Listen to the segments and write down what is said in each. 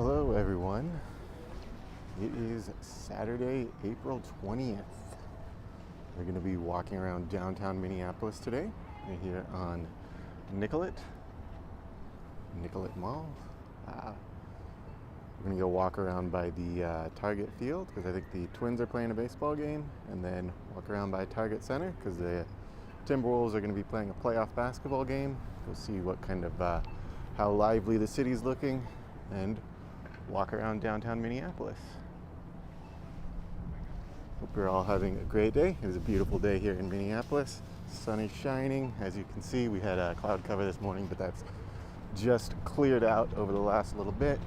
Hello everyone. It is Saturday, April 20th. We're going to be walking around downtown Minneapolis today. We're here on Nicollet Mall. We're going to go walk around by the Target field because I think the Twins are playing a baseball game, and then walk around by Target Center because the Timberwolves are going to be playing a playoff basketball game. Go see what kind of how lively the city's looking, and walk around downtown Minneapolis. Hope you're all having a great day. It was a beautiful day here in Minneapolis. Sun is shining. As you can see, we had a cloud cover this morning, but that's just cleared out over the last little bit.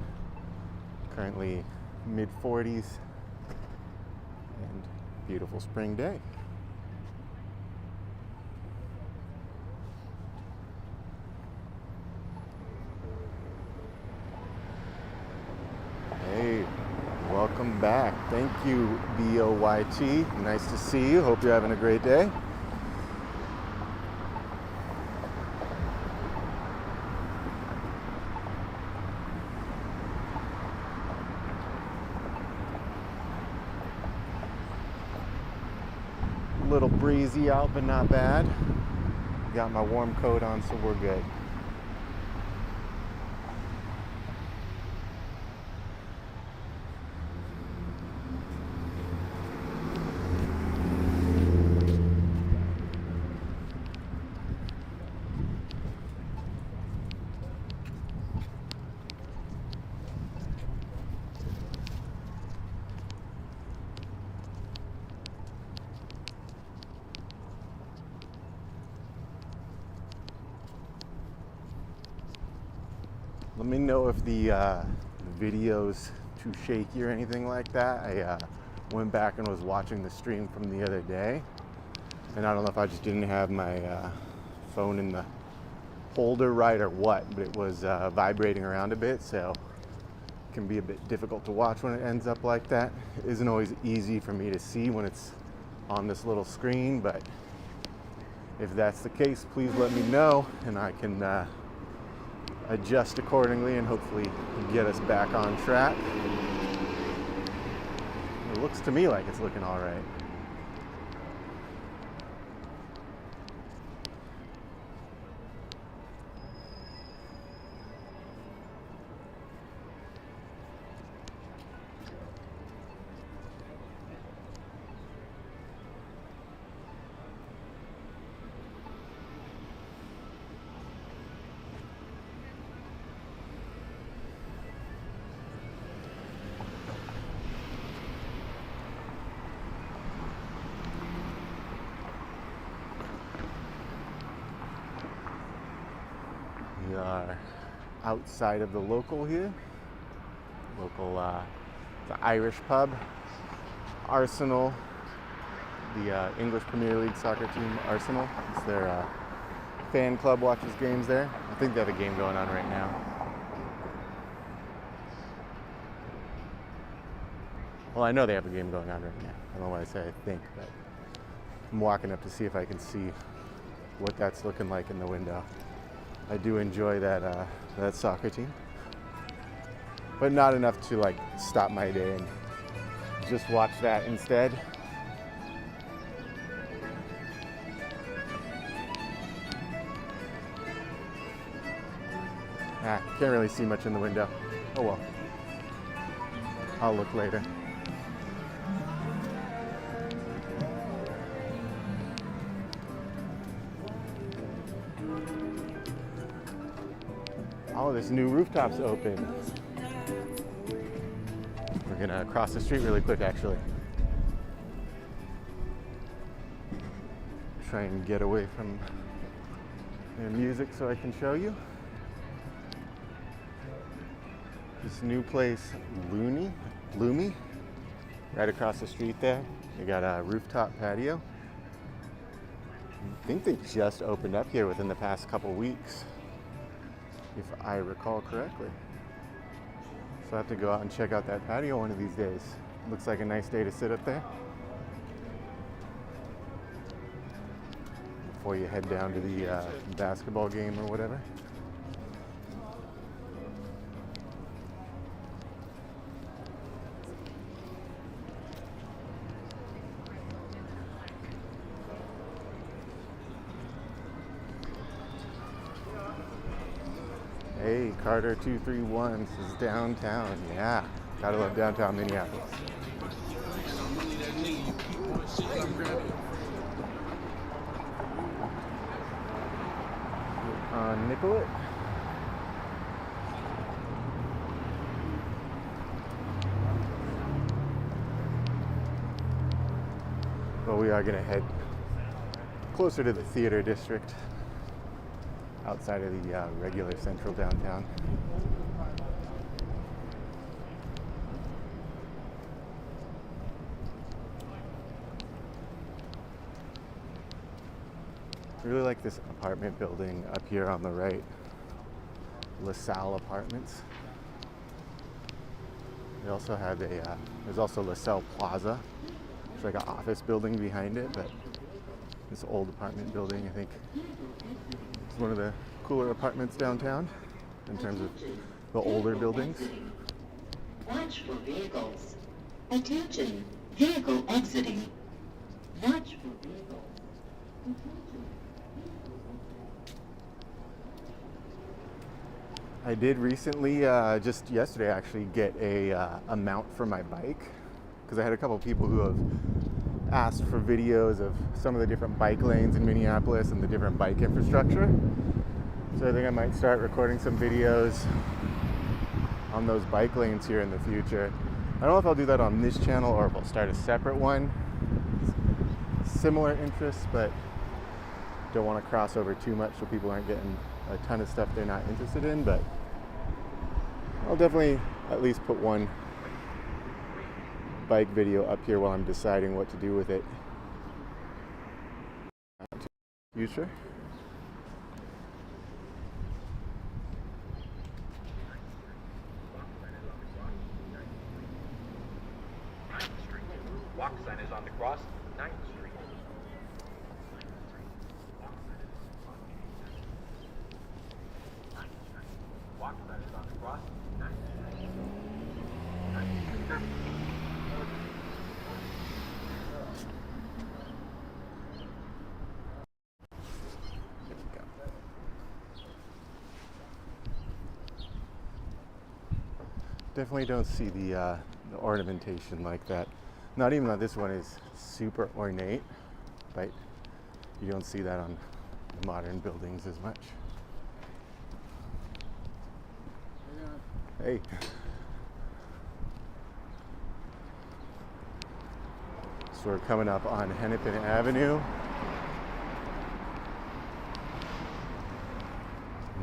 Currently mid-40s and beautiful spring day. Hey, welcome back. Thank you, BOYT. Nice to see you. Hope you're having a great day. A little breezy out, but not bad. Got my warm coat on, so we're good. Let me know if the video's too shaky or anything like that. I went back and was watching the stream from the other day, and I don't know if I just didn't have my phone in the holder right or what, but it was vibrating around a bit, so it can be a bit difficult to watch when it ends up like that. It isn't always easy for me to see when it's on this little screen, but if that's the case, please let me know and I can adjust accordingly and hopefully get us back on track. It looks to me like it's looking all right. We are outside of the local here. The Irish pub. Arsenal, the English Premier League soccer team, Arsenal. It's their fan club watches games there. I think they have a game going on right now. Well, I know they have a game going on right now. I don't know why I say I think, but I'm walking up to see if I can see what that's looking like in the window. I do enjoy that soccer team, but not enough to like stop my day and just watch that instead. Can't really see much in the window. Oh well, I'll look later. Oh, this new roofop's open. We're gonna cross the street really quick, actually. Try and get away from the music so I can show you. This new place, Bloomy, right across the street there. They got a rooftop patio. I think they just opened up here within the past couple weeks, if I recall correctly. So I have to go out and check out that patio one of these days. Looks like a nice day to sit up there before you head down to the basketball game or whatever. Hey, Carter 231 says downtown. Yeah, gotta love downtown Minneapolis. Nicollet. But we are gonna head closer to the theater district outside of the regular central downtown. I really like this apartment building up here on the right, LaSalle Apartments. They also have there's also LaSalle Plaza. It's like an office building behind it, but this old apartment building, I think, is one of the cooler apartments downtown in terms of the older buildings. Watch for vehicles. Attention, vehicle exiting. Watch for vehicles. I did recently, just yesterday actually, get a mount for my bike, because I had a couple people who have asked for videos of some of the different bike lanes in Minneapolis and the different bike infrastructure. So I think I might start recording some videos on those bike lanes here in the future. I don't know if I'll do that on this channel or if I'll start a separate one. Similar interests, but don't want to cross over too much so people aren't getting a ton of stuff they're not interested in, but I'll definitely at least put one bike video up here while I'm deciding what to do with it. Future. Walk sign is on the cross, 9th Street. Walk sign is on the cross, 9th Street. Definitely don't see the ornamentation like that. Not even that this one is super ornate, but you don't see that on modern buildings as much. Hey. So we're coming up on Hennepin Avenue.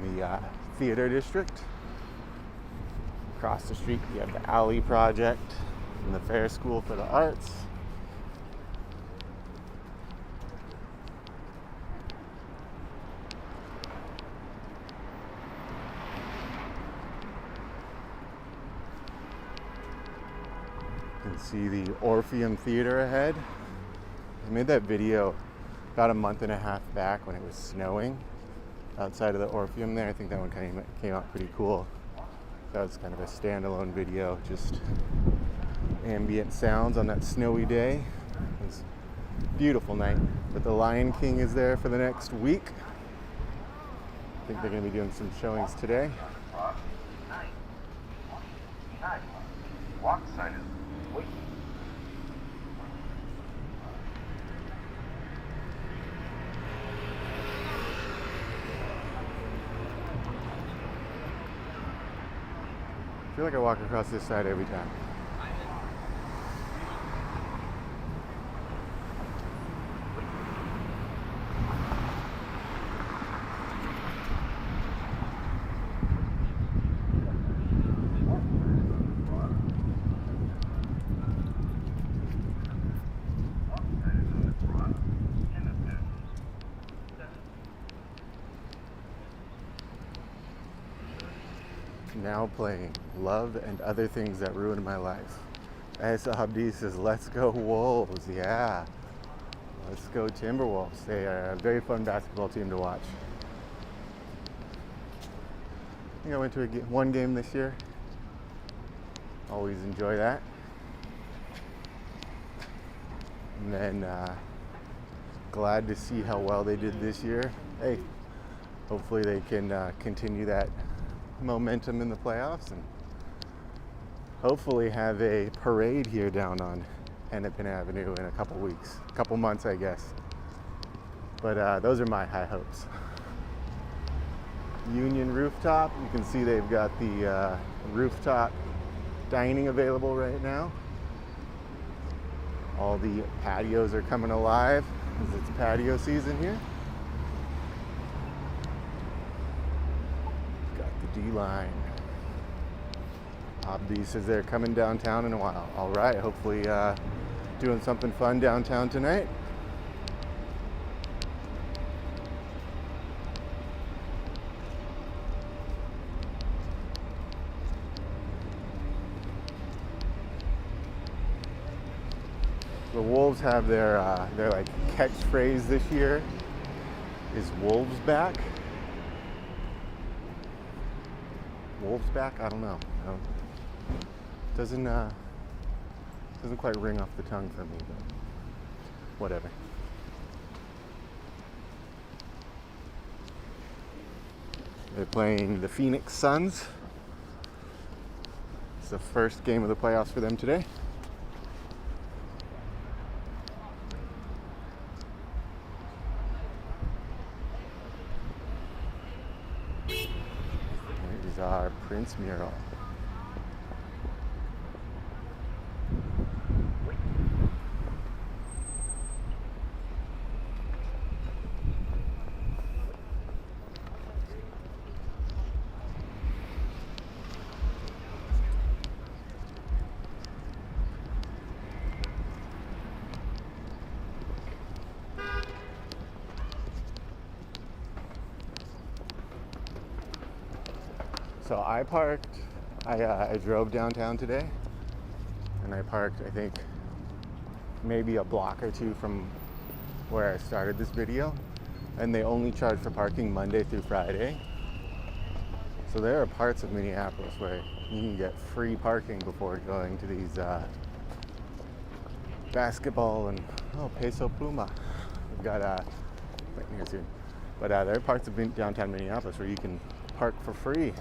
In the theater district. Across the street, you have the Alley Project and the Fair School for the Arts. You can see the Orpheum Theater ahead. I made that video about a month and a half back when it was snowing outside of the Orpheum there. I think that one kind of came out pretty cool. That was kind of a standalone video, just ambient sounds on that snowy day. It was a beautiful night. But the Lion King is there for the next week. I think they're going to be doing some showings today. Walk sign is waiting. I feel like I walk across this side every time. Now playing Love and Other Things That Ruined My Life. Asa Habdi says, let's go Wolves. Yeah, let's go Timberwolves. They are a very fun basketball team to watch. I think I went to one game this year. Always enjoy that. And then glad to see how well they did this year. Hey, hopefully they can continue that momentum in the playoffs and hopefully have a parade here down on Hennepin Avenue in a couple months, I guess. But those are my high hopes. Union Rooftop, you can see they've got the rooftop dining available right now. All the patios are coming alive because it's patio season here. Got the D-line. Abdi says they're coming downtown in a while. All right, hopefully doing something fun downtown tonight. The Wolves have their like catchphrase this year is "Wolves back." Wolves back? I don't know. Doesn't quite ring off the tongue for me, but whatever. They're playing the Phoenix Suns. It's the first game of the playoffs for them today. Here's our Prince mural. So I drove downtown today, and I parked, I think, maybe a block or two from where I started this video, and they only charge for parking Monday through Friday. So there are parts of Minneapolis where you can get free parking before going to these basketball and, Peso Pluma. We've got right here soon. But there are parts of downtown Minneapolis where you can park for free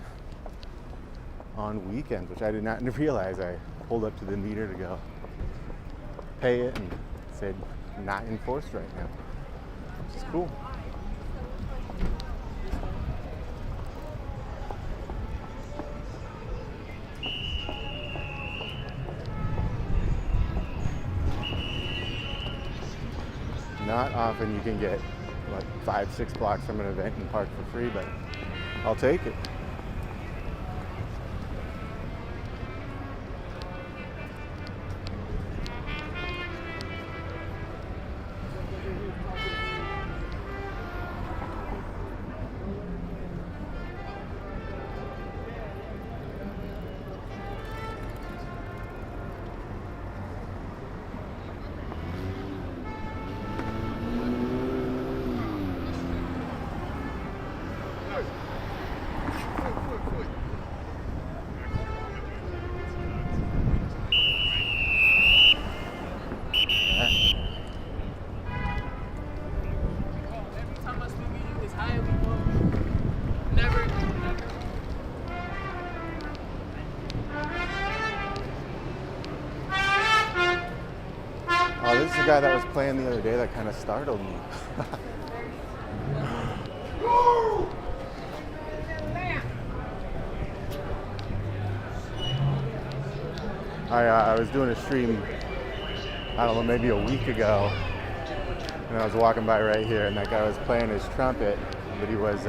on weekends, which I did not realize. I pulled up to the meter to go pay it and it said not enforced right now, which is cool. Not often you can get like 5-6 blocks from an event and park for free, but I'll take it. Oh, this is the guy that was playing the other day that kind of startled me. I was doing a stream, I don't know, maybe a week ago, and I was walking by right here, and that guy was playing his trumpet, but he was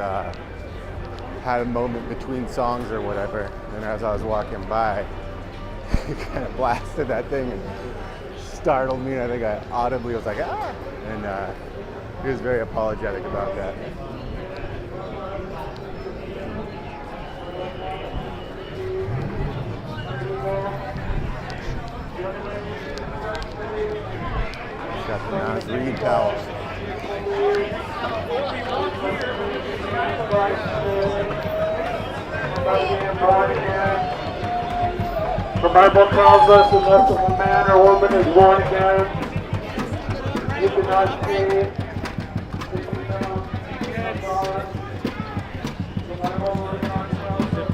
had a moment between songs or whatever, and as I was walking by, he kind of blasted that thing and startled me, and I think I audibly was like, ah! And he was very apologetic about that. Got the Nas Reed towel. The Bible tells us unless a man or woman is born again, you cannot see. The Bible tells us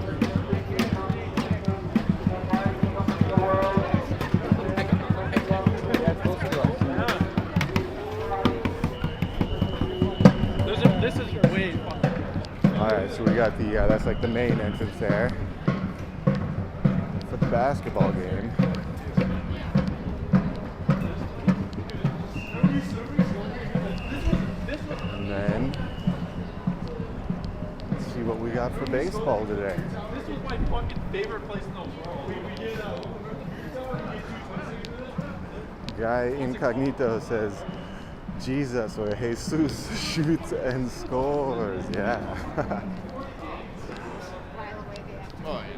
this is way fucking. All right, so we got the that's like the main entrance there for the basketball game. And then let's see what we got for baseball today. This was my fucking favorite place in the world. Guy Incognito says Jesus or Jesus shoots and scores. Yeah. Oh, yeah.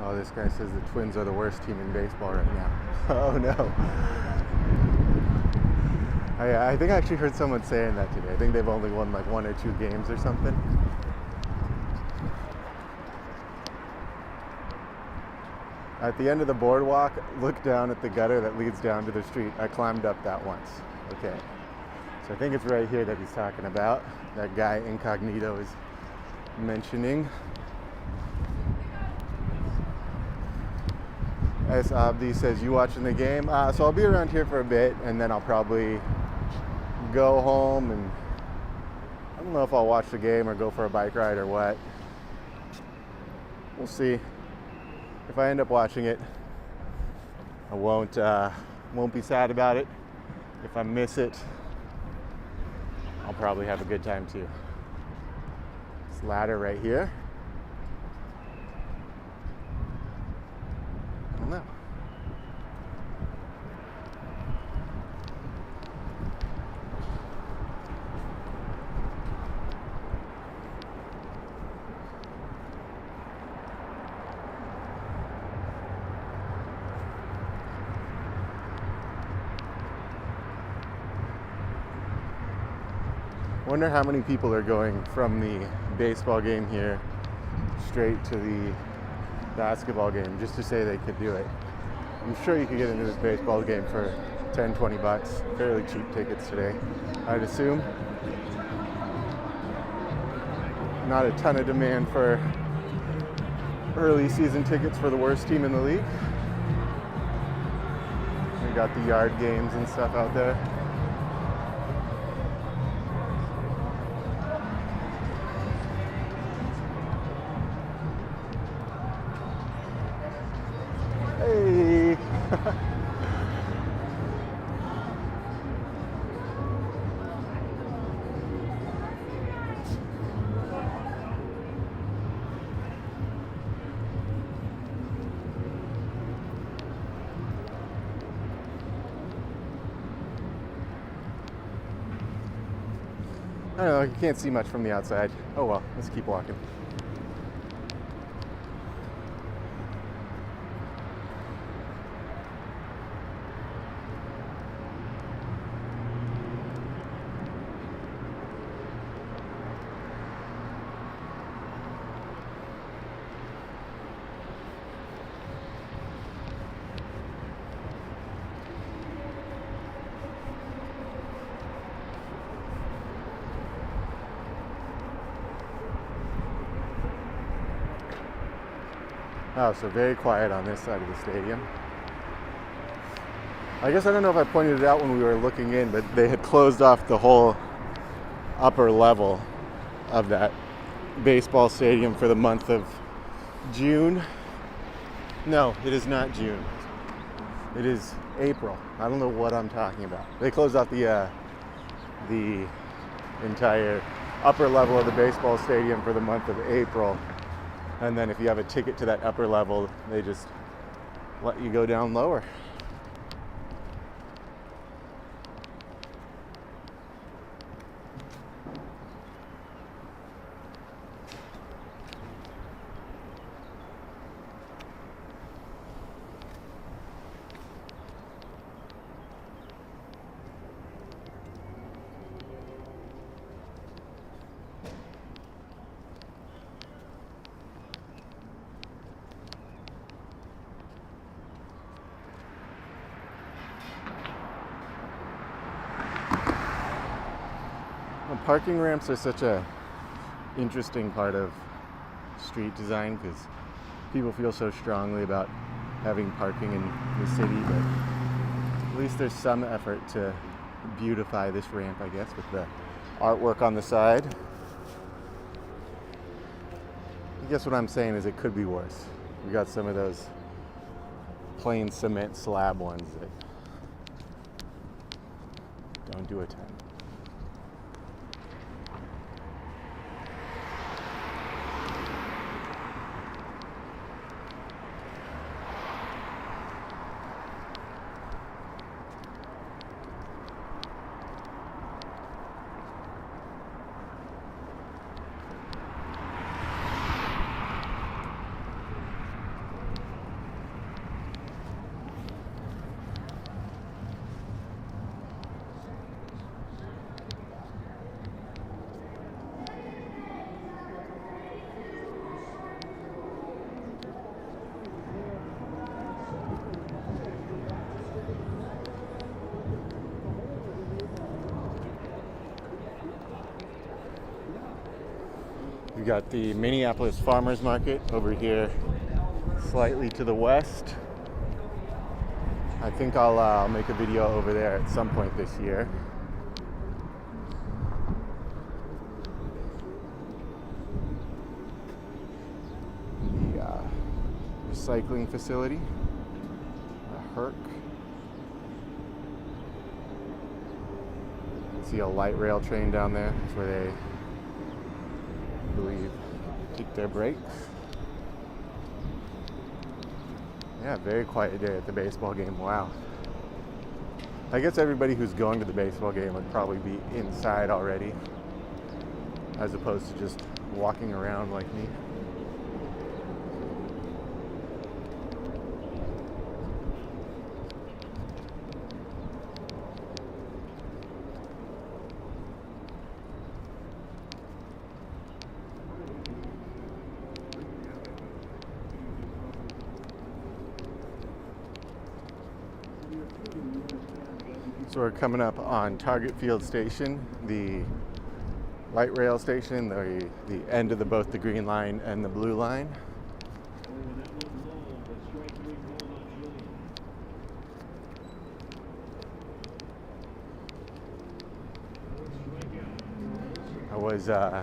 Oh, this guy says the Twins are the worst team in baseball right now. Oh no. I think I actually heard someone saying that today. I think they've only won like 1 or 2 games or something. At the end of the boardwalk, look down at the gutter that leads down to the street. I climbed up that once. Okay. So I think it's right here that he's talking about. That guy Incognito is mentioning. S. Abdi says, you watching the game? So I'll be around here for a bit, and then I'll probably go home, and I don't know if I'll watch the game or go for a bike ride or what. We'll see. If I end up watching it, I won't be sad about it. If I miss it, I'll probably have a good time too. This ladder right here. I don't know. Wonder how many people are going from the baseball game here straight to the basketball game just to say they could do it. I'm sure you could get into this baseball game for 10, 20 bucks. Fairly cheap tickets today, I'd assume. Not a ton of demand for early season tickets for the worst team in the league. We got the yard games and stuff out there. Hey! I don't know, you can't see much from the outside. Oh well, let's keep walking. Oh, so very quiet on this side of the stadium. I guess I don't know if I pointed it out when we were looking in, but they had closed off the whole upper level of that baseball stadium for the month of June. No, it is not June. It is April. I don't know what I'm talking about. They closed off the entire upper level of the baseball stadium for the month of April. And then if you have a ticket to that upper level, they just let you go down lower. Well, parking ramps are such a interesting part of street design because people feel so strongly about having parking in the city, but at least there's some effort to beautify this ramp, I guess, with the artwork on the side. I guess what I'm saying is it could be worse. We got some of those plain cement slab ones that don't do a ton. We got the Minneapolis Farmers Market over here, slightly to the west. I think I'll make a video over there at some point this year. The recycling facility, a Herc. See a light rail train down there. That's where they believe take their breaks. Yeah, very quiet day at the baseball game. Wow. I guess everybody who's going to the baseball game would probably be inside already, as opposed to just walking around like me. So we're coming up on Target Field Station, the light rail station, the end of both the green line and the blue line. I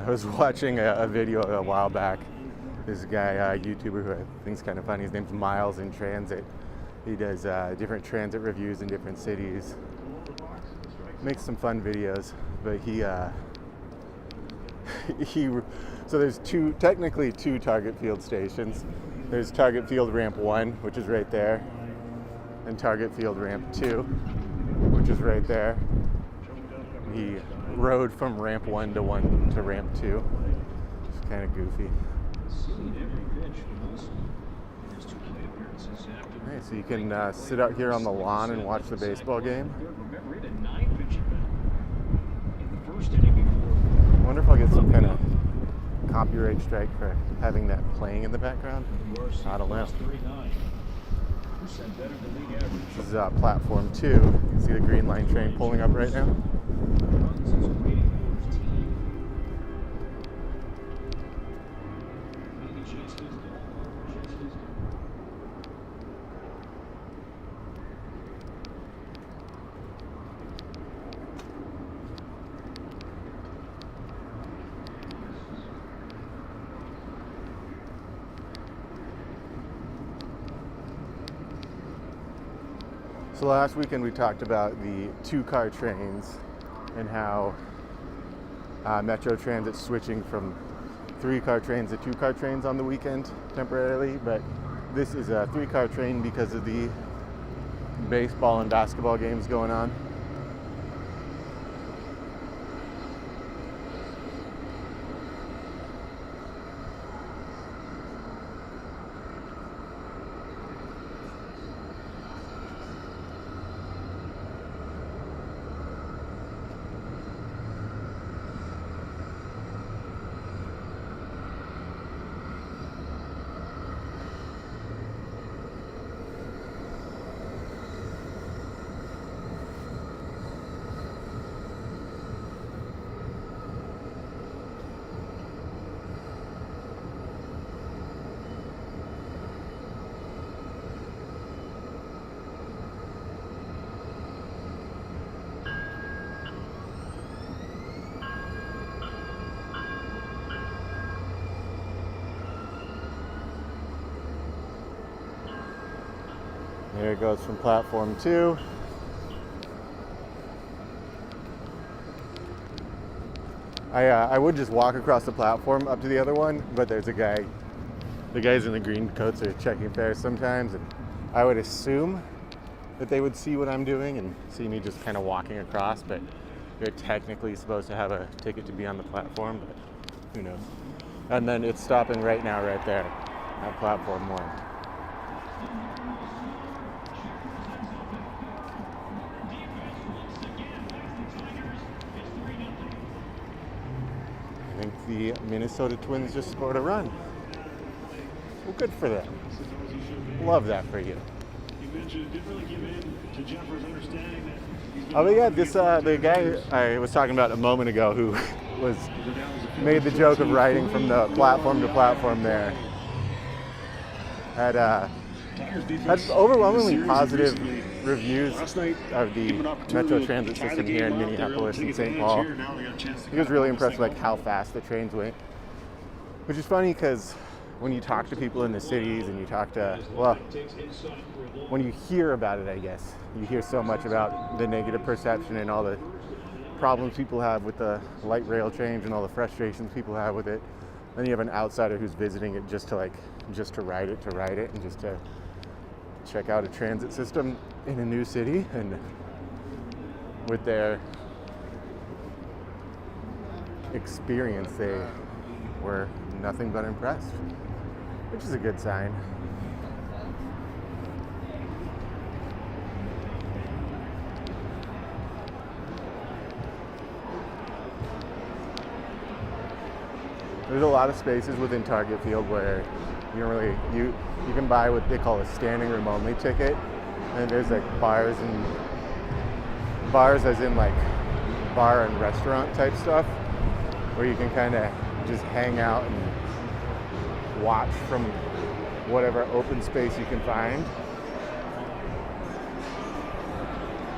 was watching a video a while back. This guy, YouTuber who I think is kind of funny. His name's Miles in Transit. He does different transit reviews in different cities. Makes some fun videos, but so there's technically two Target Field stations. There's Target Field Ramp 1, which is right there, and Target Field Ramp 2, which is right there. He rode from Ramp 1 to Ramp 2. It's kind of goofy. Alright, so you can sit out here on the lawn and watch the baseball game. I wonder if I'll get some kind of copyright strike for having that playing in the background. I don't know. This is platform 2. You can see the green line train pulling up right now. So last weekend we talked about the two-car trains and how Metro Transit's switching from three-car trains to two-car trains on the weekend temporarily, but this is a three-car train because of the baseball and basketball games going on. There it goes from platform 2. I would just walk across the platform up to the other one, but there's a guy. The guys in the green coats are checking fares sometimes, and I would assume that they would see what I'm doing and see me just kind of walking across, but you're technically supposed to have a ticket to be on the platform, but who knows. And then it's stopping right now, right there, at platform 1. I think the Minnesota Twins just scored a run. Well, good for them. Love that for you. Oh, but yeah, this the guy I was talking about a moment ago who made the joke of riding from the platform to platform there had overwhelmingly positive reviews of the Metro Transit system here in Minneapolis and St. Paul. He was really impressed with how fast the trains went, which is funny because when you talk to people in the cities and you talk to, well, when you hear about it, I guess, you hear so much about the negative perception and all the problems people have with the light rail change and all the frustrations people have with it. Then you have an outsider who's visiting it just to ride it and just to check out a transit system in a new city, and with their experience, they were nothing but impressed, which is a good sign. There's a lot of spaces within Target Field where you don't really, you can buy what they call a standing room only ticket, and there's like bars as in like bar and restaurant type stuff where you can kind of just hang out and watch from whatever open space you can find.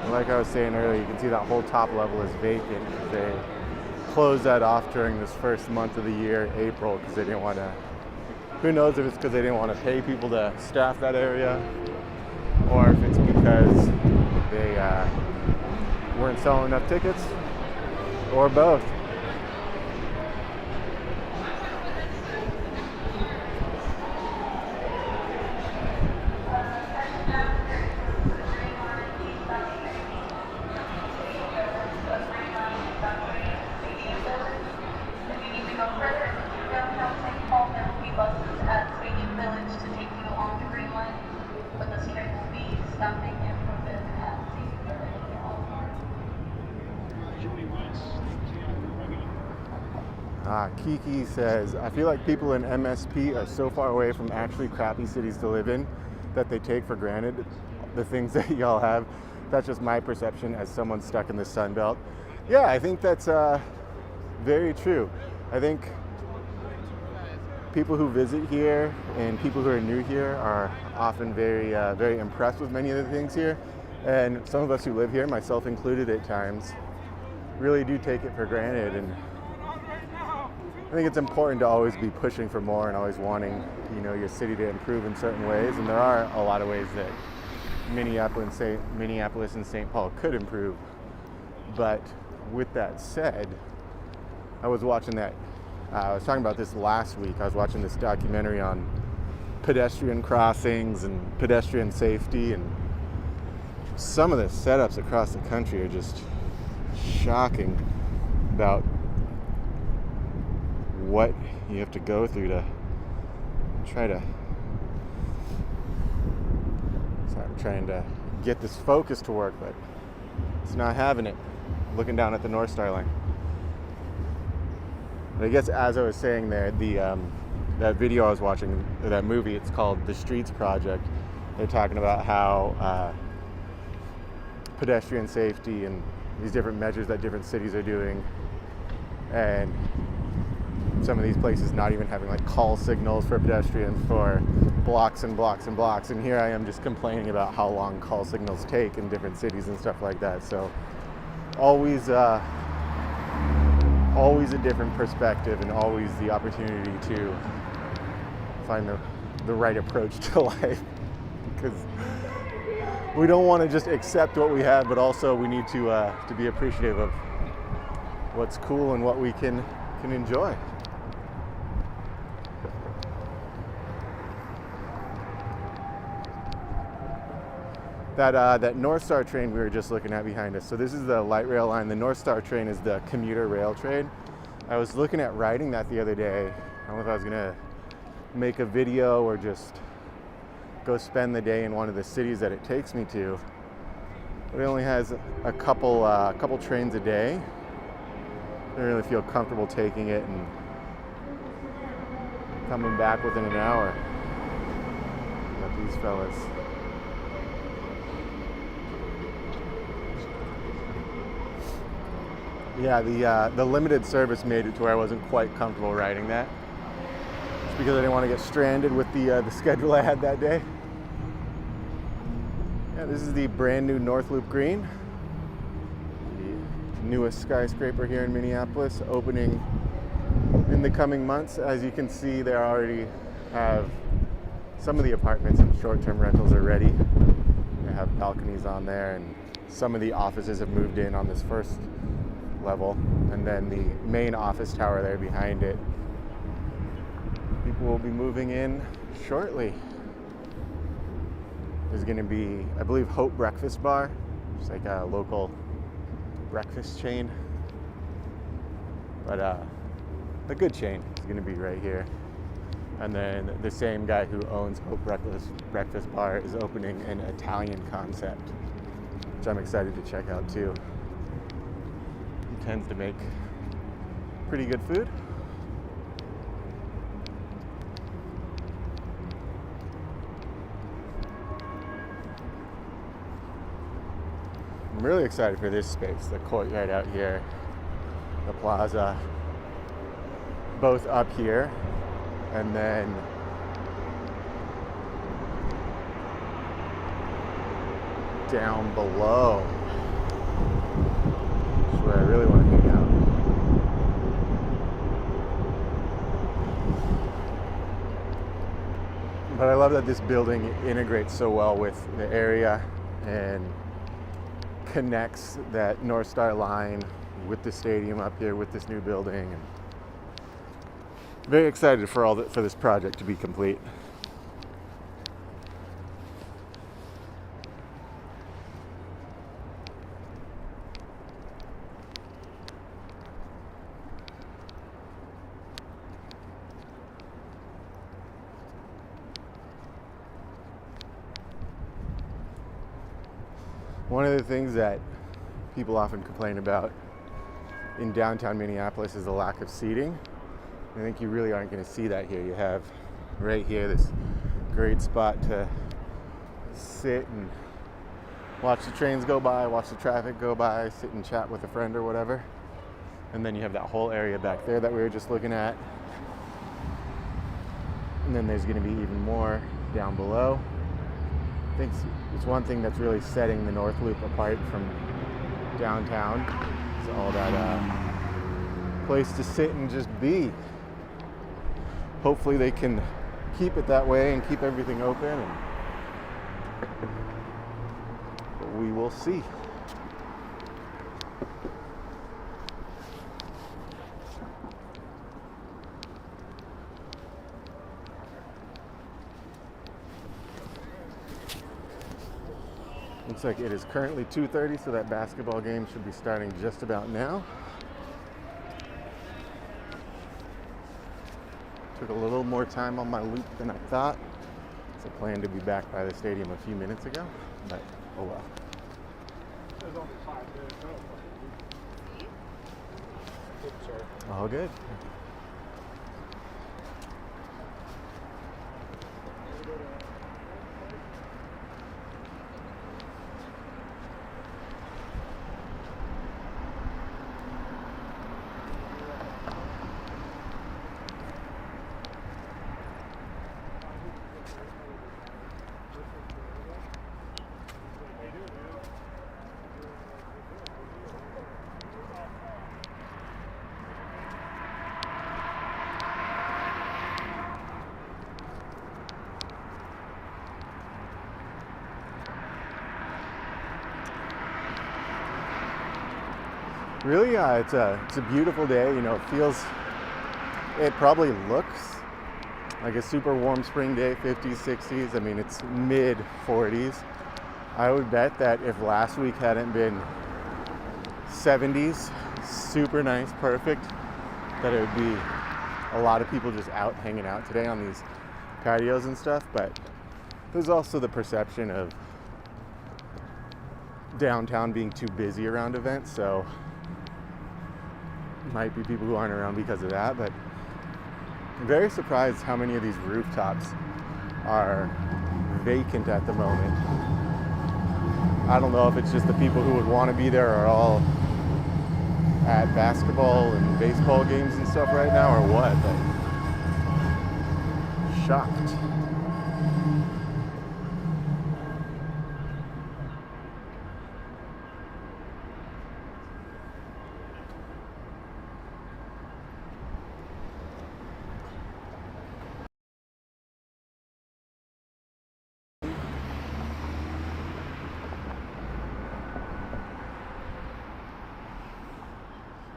And like I was saying earlier, you can see that whole top level is vacant. They closed that off during this first month of the year, April, because they didn't want to, who knows if it's because they didn't want to pay people to staff that area, or if it's because they weren't selling enough tickets, or both. Kiki says, I feel like people in MSP are so far away from actually crappy cities to live in that they take for granted the things that y'all have. That's just my perception as someone stuck in the Sun Belt. Yeah, I think that's very true. I think people who visit here and people who are new here are often very impressed with many of the things here. And some of us who live here, myself included at times, really do take it for granted. And I think it's important to always be pushing for more and always wanting, your city to improve in certain ways. And there are a lot of ways that Minneapolis and St. Paul could improve. But with that said, I was watching I was talking about this last week. I was watching this documentary on pedestrian crossings and pedestrian safety, and some of the setups across the country are just shocking about what you have to go through to try to, sorry, I'm trying to get this focus to work, but it's not having it, looking down at the North Star line. But I guess as I was saying there, that video I was watching, that movie, it's called The Streets Project. They're talking about how pedestrian safety and these different measures that different cities are doing, and some of these places not even having like call signals for pedestrians for blocks and blocks and blocks. And here I am just complaining about how long call signals take in different cities and stuff like that. So always a different perspective, and always the opportunity to find the right approach to life. Because we don't want to just accept what we have, but also we need to be appreciative of what's cool and what we can enjoy. That North Star train we were just looking at behind us. So this is the light rail line. The North Star train is the commuter rail train. I was looking at riding that the other day. I don't know if I was gonna make a video or just go spend the day in one of the cities that it takes me to. But it only has a couple trains a day. I don't really feel comfortable taking it and coming back within an hour. Got these fellas. Yeah, the limited service made it to where I wasn't quite comfortable riding that. It's because I didn't want to get stranded with the schedule I had that day. Yeah, this is the brand new North Loop Green, the newest skyscraper here in Minneapolis, opening in the coming months. As you can see, they already have some of the apartments and short-term rentals are ready. They have balconies on there, and some of the offices have moved in on this first level, and then the main office tower there behind it. People will be moving in shortly. There's going to be, I believe, Hope Breakfast Bar, just like a local breakfast chain, but a good chain is going to be right here. And then the same guy who owns Hope Breakfast Bar is opening an Italian concept, which I'm excited to check out too. He tends to make pretty good food. I'm really excited for this space, the courtyard out here, the plaza, both up here and then down below. That's where I really want to hang out. But I love that this building integrates so well with the area and connects that North Star line with the stadium up here with this new building. And very excited for this project to be complete. One of the things that people often complain about in downtown Minneapolis is the lack of seating. I think you really aren't going to see that here. You have right here this great spot to sit and watch the trains go by, watch the traffic go by, sit and chat with a friend or whatever. And then you have that whole area back there that we were just looking at. And then there's going to be even more down below. I think it's one thing that's really setting the North Loop apart from downtown. It's all that place to sit and just be. Hopefully they can keep it that way and keep everything open, but we will see. Looks like it is currently 2:30, so that basketball game should be starting just about now. Took a little more time on my loop than I thought. So I planned to be back by the stadium a few minutes ago, but oh well. There's only 5 minutes. Sorry. All good. Really, it's a beautiful day. You know, it probably looks like a super warm spring day, 50s, 60s. I mean, it's mid 40s. I would bet that if last week hadn't been 70s, super nice, perfect, that it would be a lot of people just out hanging out today on these patios and stuff. But there's also the perception of downtown being too busy around events, so might be people who aren't around because of that. But I'm very surprised how many of these rooftops are vacant at the moment. I don't know if it's just the people who would want to be there are all at basketball and baseball games and stuff right now, or what, but shocked.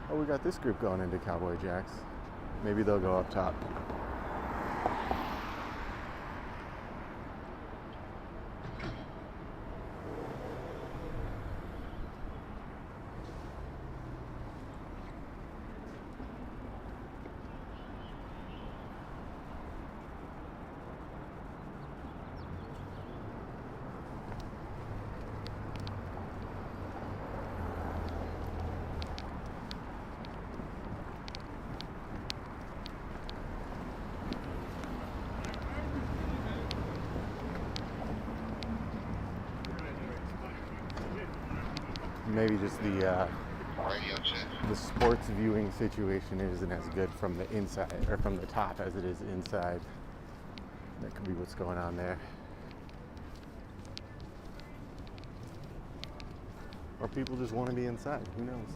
Oh, we got this group going into Cowboy Jacks. Maybe they'll go up top. Maybe just the sports viewing situation isn't as good from the inside or from the top as it is inside. That could be what's going on there. Or people just want to be inside. Who knows?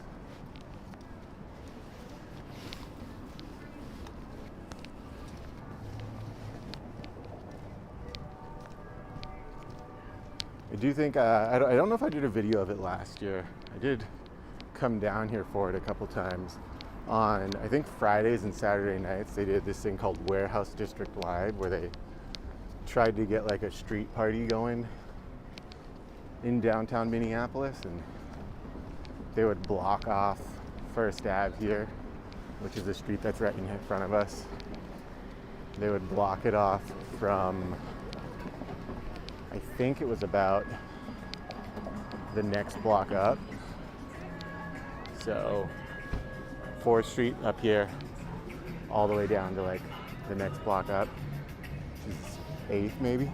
I do think, I don't know if I did a video of it last year. I did come down here for it a couple times. On, I think, Fridays and Saturday nights, they did this thing called Warehouse District Live, where they tried to get like a street party going in downtown Minneapolis, and they would block off First Ave here, which is a street that's right in front of us. They would block it off from, I think it was about the next block up. So 4th Street up here, all the way down to like the next block up, which is 8th maybe.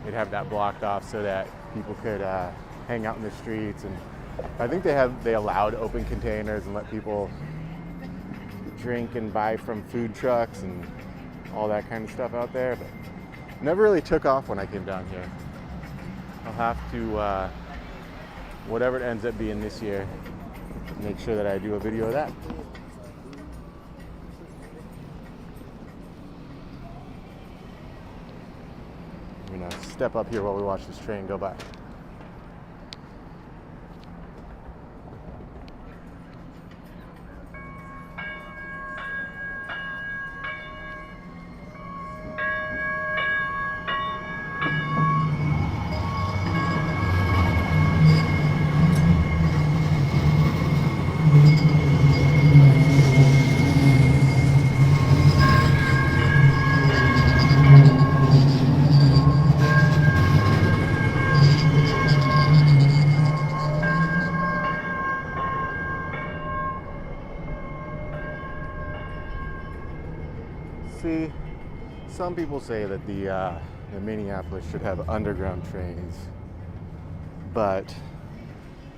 They'd have that blocked off so that people could hang out in the streets, and I think they allowed open containers and let people drink and buy from food trucks and all that kind of stuff out there, but never really took off when I came down here. I'll have to, whatever it ends up being this year, make sure that I do a video of that. I'm gonna step up here while we watch this train go by. See, some people say that the Minneapolis should have underground trains, but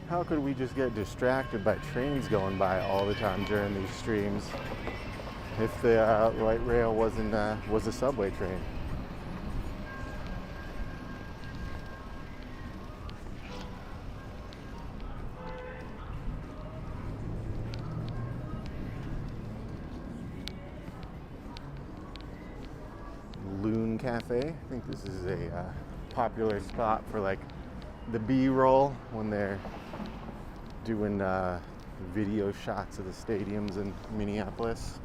how could we just get distracted by trains going by all the time during these streams if the light rail was a subway train? Cafe. I think this is a popular spot for like the B-roll when they're doing video shots of the stadiums in Minneapolis.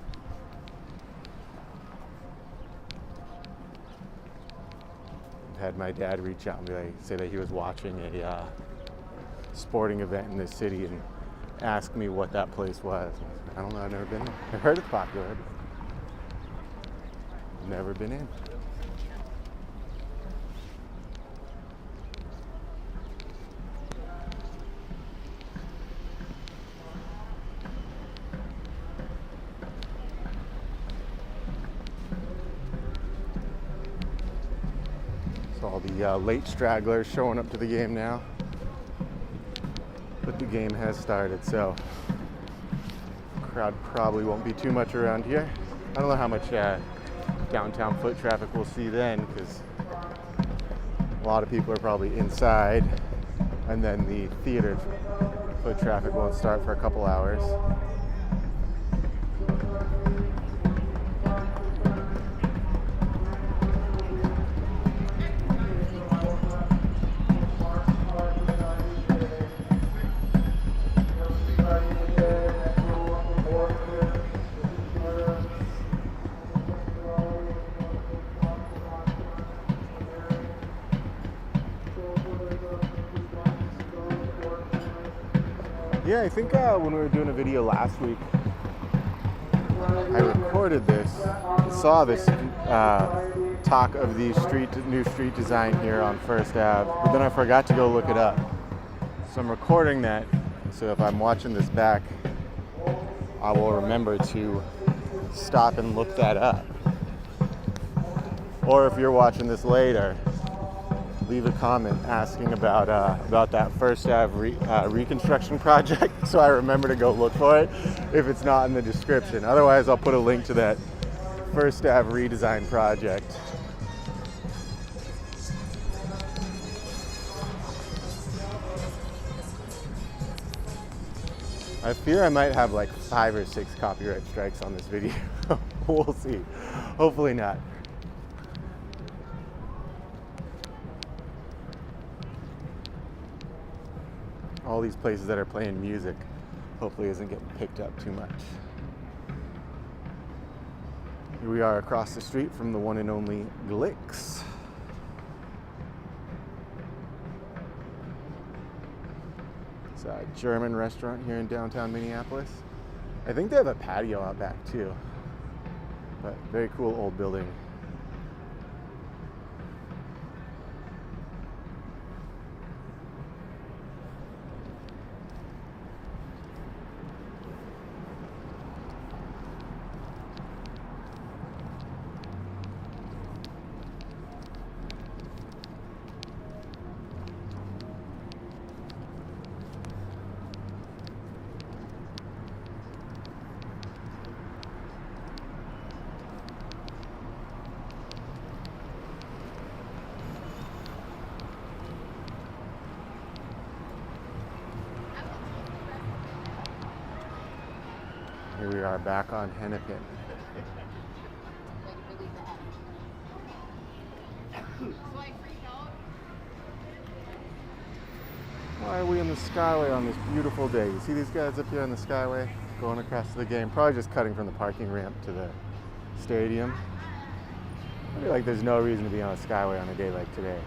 Had my dad reach out and be like, say that he was watching a sporting event in this city and ask me what that place was. I don't know, I've never been there. I've heard it's popular, but never been in. So all the late stragglers showing up to the game now. But the game has started, so crowd probably won't be too much around here. I don't know how much downtown foot traffic we'll see then, because a lot of people are probably inside, and then the theater foot traffic won't start for a couple hours. Yeah, I think when we were doing a video last week, I recorded this, saw this talk of the new street design here on First Ave, but then I forgot to go look it up. So I'm recording that, so if I'm watching this back, I will remember to stop and look that up. Or if you're watching this later, leave a comment asking about that First Ave reconstruction project, so I remember to go look for it if it's not in the description. Otherwise, I'll put a link to that First Ave redesign project. I fear I might have like 5 or 6 copyright strikes on this video. We'll see. Hopefully not. All these places that are playing music hopefully isn't getting picked up too much. Here we are across the street from the one and only Glick's. It's a German restaurant here in downtown Minneapolis. I think they have a patio out back too, but very cool old building. Here we are back on Hennepin. Why are we in the Skyway on this beautiful day? You see these guys up here on the Skyway going across to the game? Probably just cutting from the parking ramp to the stadium. I feel like there's no reason to be on a Skyway on a day like today.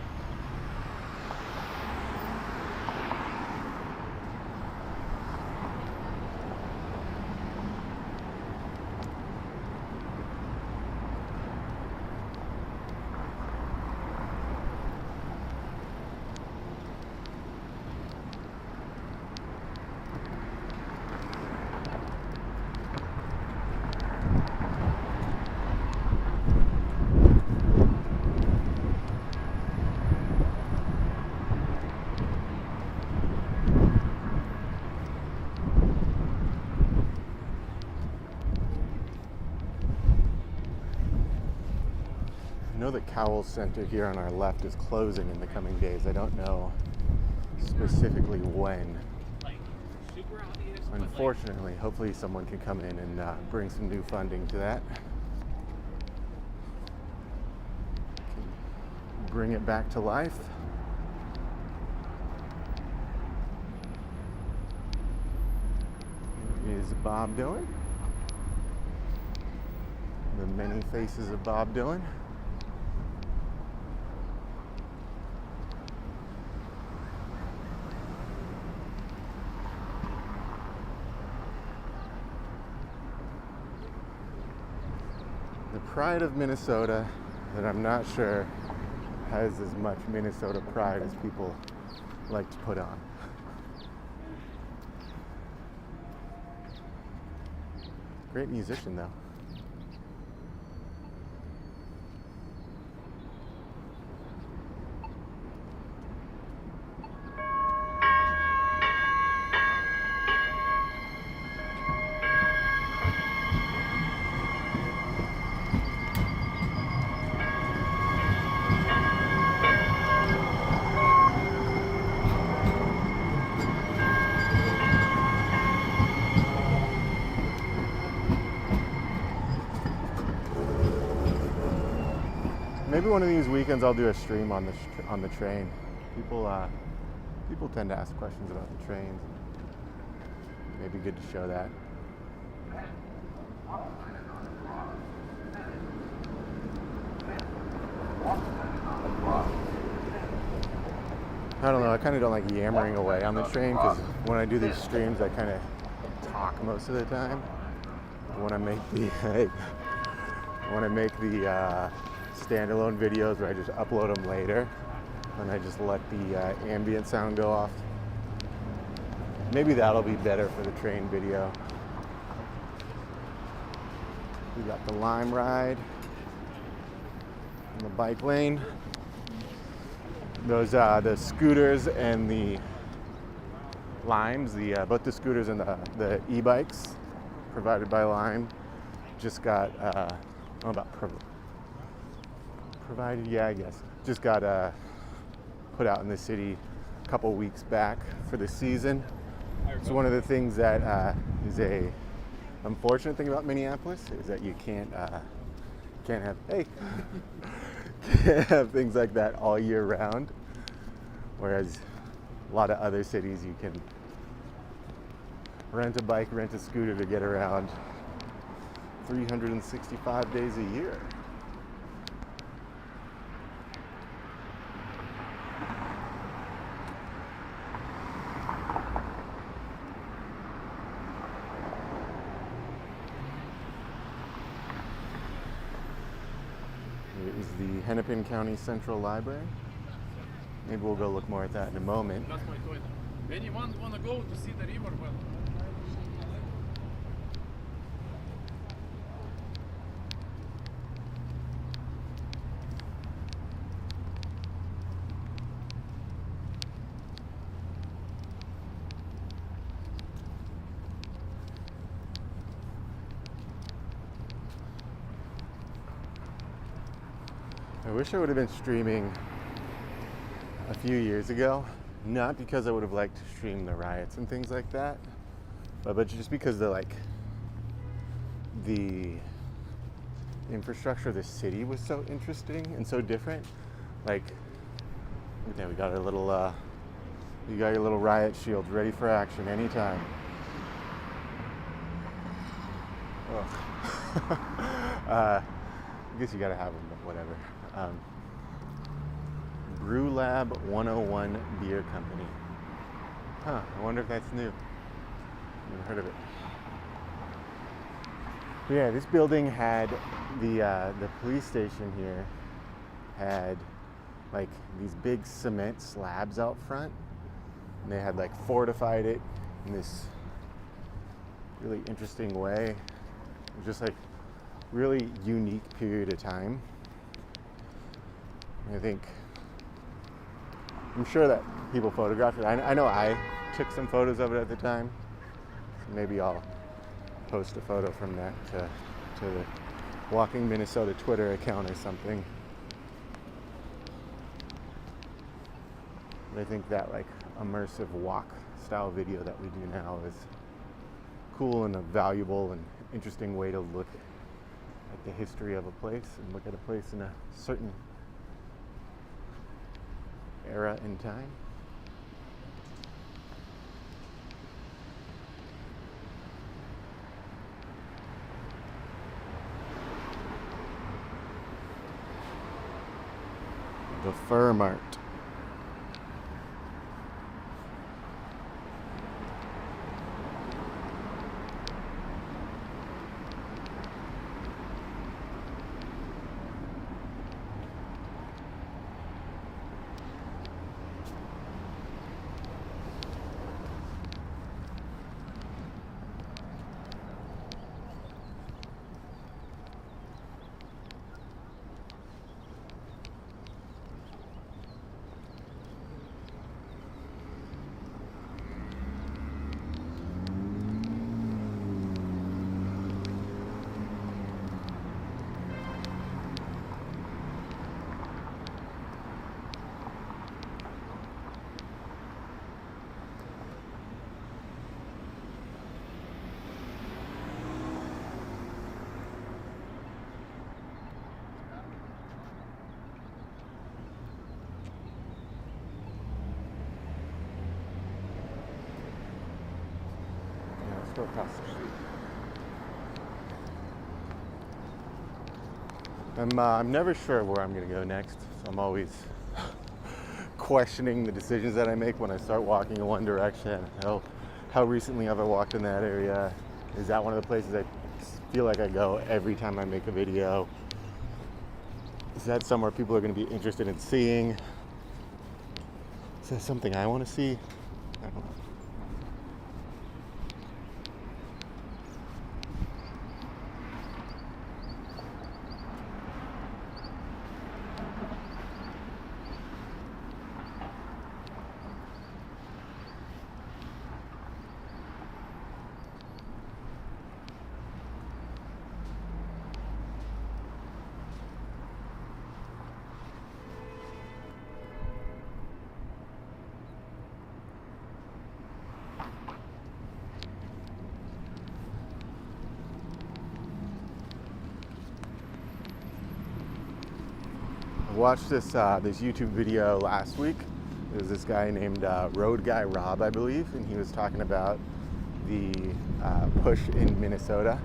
I know the Cowles Center here on our left is closing in the coming days. I don't know specifically when. Unfortunately, hopefully someone can come in and bring some new funding to that. Bring it back to life. is Bob Dylan. The many faces of Bob Dylan. The pride of Minnesota that I'm not sure has as much Minnesota pride as people like to put on. Great musician though. Maybe one of these weekends I'll do a stream on the train. People tend to ask questions about the trains. Maybe good to show that. I don't know. I kind of don't like yammering away on the train because when I do these streams, I kind of talk most of the time. When I make the standalone videos where I just upload them later and I just let the ambient sound go off. Maybe that'll be better for the train video. We got the Lime Ride in the bike lane. Those the scooters and the Limes, both the scooters and the e-bikes provided by Lime just got provided, yeah, I guess. Just got put out in the city a couple weeks back for the season. So one of the things that is a unfortunate thing about Minneapolis is that you can't have can't have things like that all year round. Whereas a lot of other cities you can rent a bike, rent a scooter to get around 365 days a year. Here is the Hennepin County Central Library. Maybe we'll go look more at that in a moment. That's my point. Anyone want to go to see the river? Well, I wish I would have been streaming a few years ago, not because I would have liked to stream the riots and things like that, but just because the infrastructure of the city was so interesting and so different. Like, okay, we got our little you got your little riot shields ready for action anytime. I guess you gotta have them, but whatever. Brew Lab 101 Beer Company. Huh, I wonder if that's new. Never heard of it. But yeah, this building had the police station here had like these big cement slabs out front, and they had like fortified it in this really interesting way. It was just like really unique period of time. I'm sure that people photographed it. I know I took some photos of it at the time. So maybe I'll post a photo from that to the Walking Minnesota Twitter account or something. But I think that like immersive walk style video that we do now is cool and a valuable and interesting way to look at the history of a place and look at a place in a certain era in time. The Fur Mart. Let's go across the street. I'm never sure where I'm going to go next, so I'm always questioning the decisions that I make when I start walking in one direction. How recently have I walked in that area? Is that one of the places I feel like I go every time I make a video? Is that somewhere people are going to be interested in seeing? Is that something I want to see? I don't know. I watched this YouTube video last week. It was this guy named Road Guy Rob, I believe, and he was talking about the push in Minnesota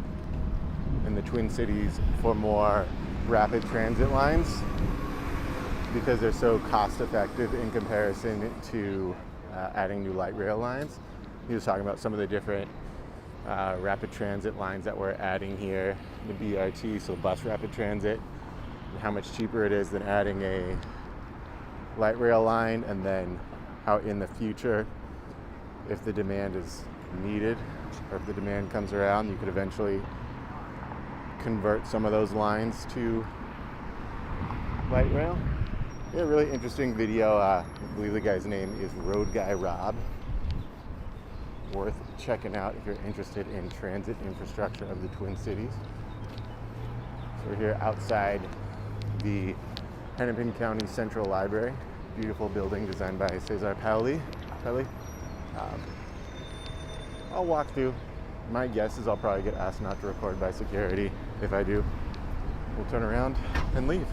and the Twin Cities for more rapid transit lines because they're so cost effective in comparison to adding new light rail lines. He was talking about some of the different rapid transit lines that we're adding here, the BRT, so bus rapid transit, and how much cheaper it is than adding a light rail line, and then how in the future, if the demand is needed or if the demand comes around, you could eventually convert some of those lines to light rail. Yeah, really interesting video. I believe the guy's name is Road Guy Rob. Worth checking out if you're interested in transit infrastructure of the Twin Cities. So we're here outside the Hennepin County Central Library. Beautiful building designed by Cesar Paoli. I'll walk through. My guess is I'll probably get asked not to record by security. If I do, we'll turn around and leave.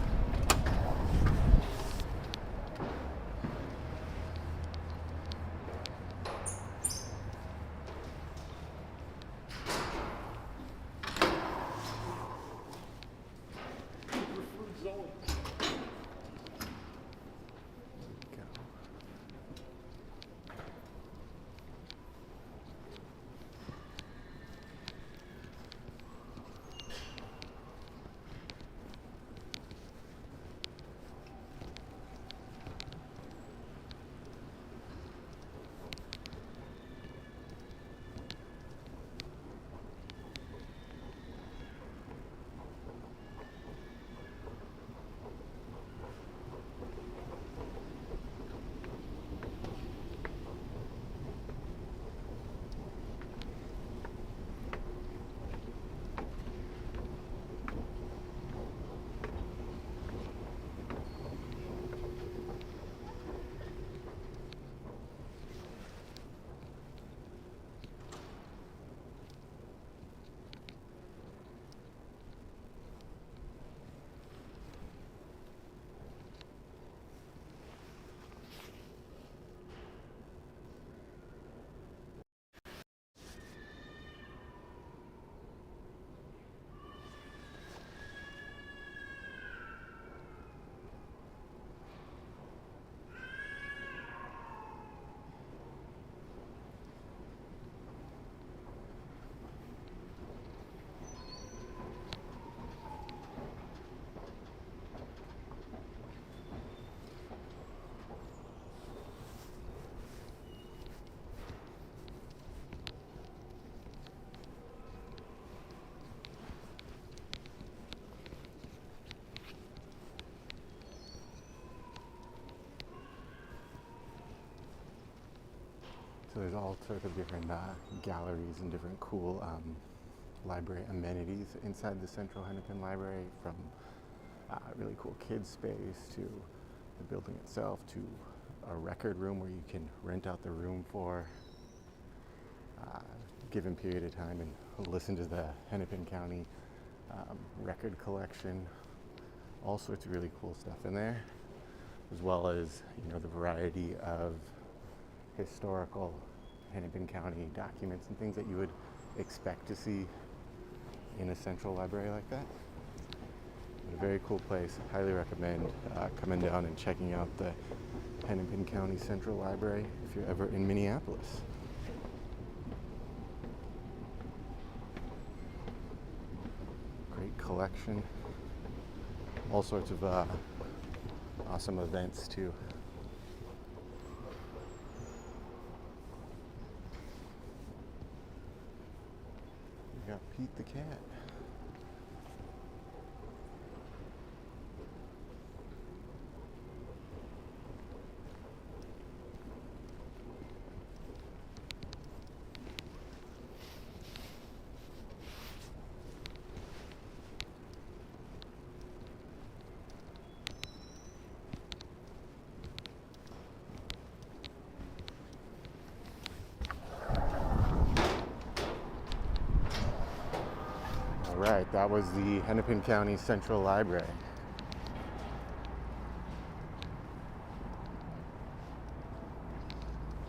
So there's all sorts of different galleries and different cool library amenities inside the Central Hennepin Library, from really cool kids space to the building itself to a record room where you can rent out the room for a given period of time and listen to the Hennepin County record collection. All sorts of really cool stuff in there, as well as, you know, the variety of historical Hennepin County documents and things that you would expect to see in a central library like that. A very cool place. Highly recommend coming down and checking out the Hennepin County Central Library if you're ever in Minneapolis. Great collection. All sorts of awesome events too. We got Pete the cat. Right, that was the Hennepin County Central Library.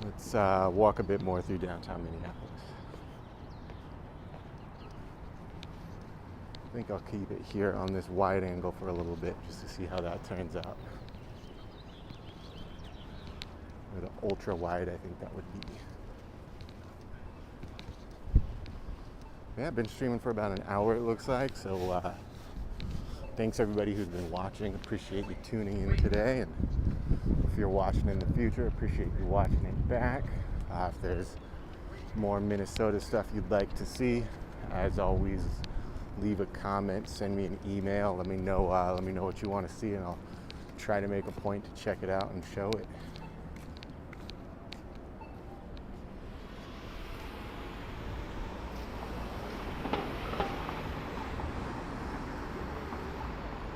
Let's walk a bit more through downtown Minneapolis. I think I'll keep it here on this wide angle for a little bit just to see how that turns out. Or the ultra wide, I think that would be. Yeah, I've been streaming for about an hour, it looks like. So thanks everybody who's been watching. Appreciate you tuning in today. And if you're watching in the future, appreciate you watching it back. If there's more Minnesota stuff you'd like to see, as always, leave a comment, send me an email. Let me know what you want to see, and I'll try to make a point to check it out and show it.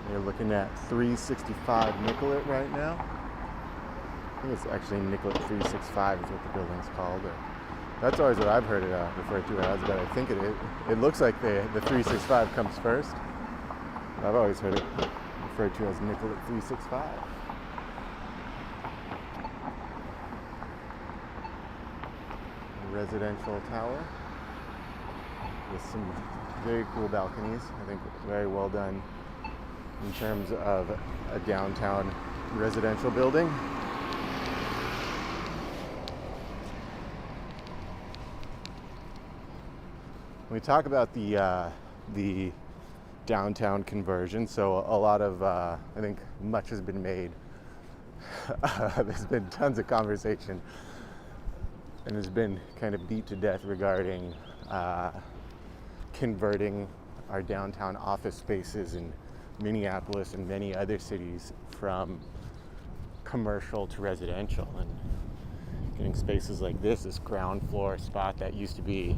You're looking at 365 Nicollet right now. I think it's actually Nicollet 365 is what the building's called. That's always what I've heard it referred to as, but I think it looks like the 365 comes first. I've always heard it referred to as Nicollet 365. A residential tower with some very cool balconies. I think very well done in terms of a downtown residential building. When we talk about the downtown conversion, so a lot of, I think much has been made. There's been tons of conversation and has been kind of beat to death regarding converting our downtown office spaces in Minneapolis and many other cities from commercial to residential, and getting spaces like this ground floor spot that used to be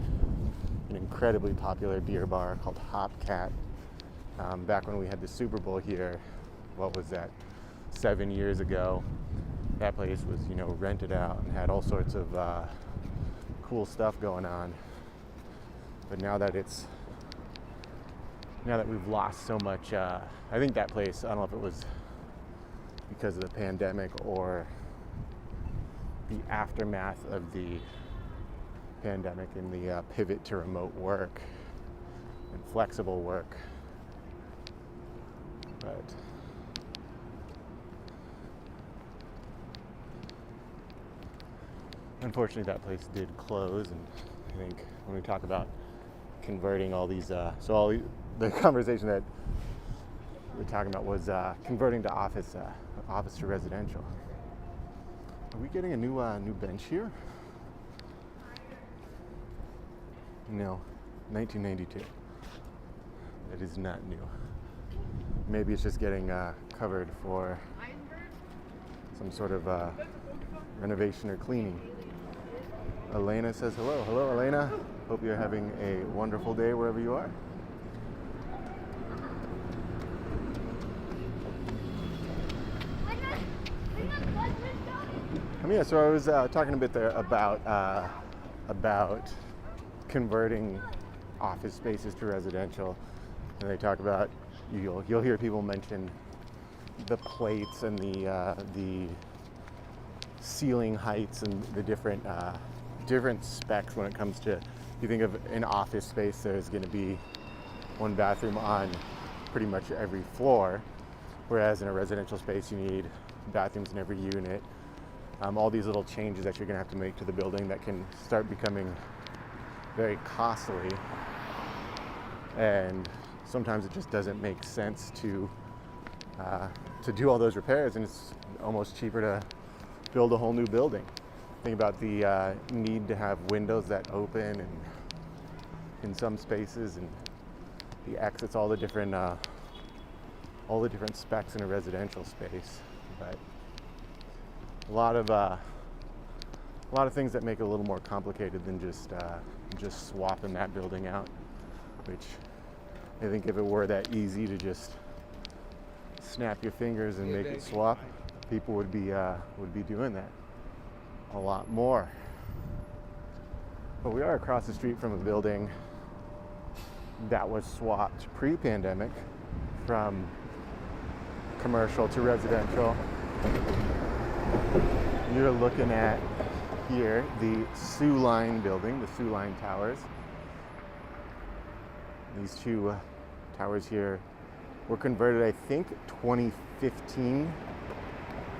an incredibly popular beer bar called Hopcat. Back when we had the Super Bowl here, what was that, 7 years ago, that place was, you know, rented out and had all sorts of cool stuff going on. But now that we've lost so much, I think that place, I don't know if it was because of the pandemic or the aftermath of the pandemic and the pivot to remote work and flexible work. But unfortunately that place did close, and I think when we talk about converting all these, the conversation that we're talking about was converting to office to residential. Are we getting a new bench here? No, 1992. It is not new. Maybe it's just getting covered for some sort of renovation or cleaning. Elena says hello. Hello, Elena. Hope you're having a wonderful day wherever you are. Yeah, so I was talking a bit there about converting office spaces to residential, and they talk about you'll hear people mention the plates and the ceiling heights and the different specs when it comes to, you think of an office space, there's going to be one bathroom on pretty much every floor, whereas in a residential space you need bathrooms in every unit. All these little changes that you're going to have to make to the building that can start becoming very costly, and sometimes it just doesn't make sense to do all those repairs, and it's almost cheaper to build a whole new building. Think about the need to have windows that open and in some spaces, and the exits, all the different specs in a residential space. But a lot of things that make it a little more complicated than just swapping that building out, which I think if it were that easy to just snap your fingers and make it swap, people would be doing that a lot more. But we are across the street from a building that was swapped pre-pandemic from commercial to residential. You're looking at here the Sioux Line building, the Sioux Line Towers. These two towers here were converted, I think, 2013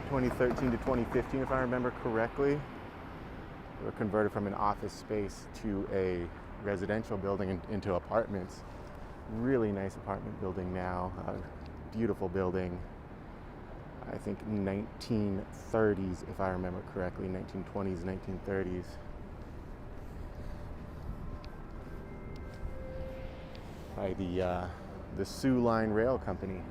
to 2015, if I remember correctly. They were converted from an office space to a residential building into apartments. Really nice apartment building now, beautiful building. I think 1930s, if I remember correctly, 1920s, 1930s. By the Sioux Line Rail Company.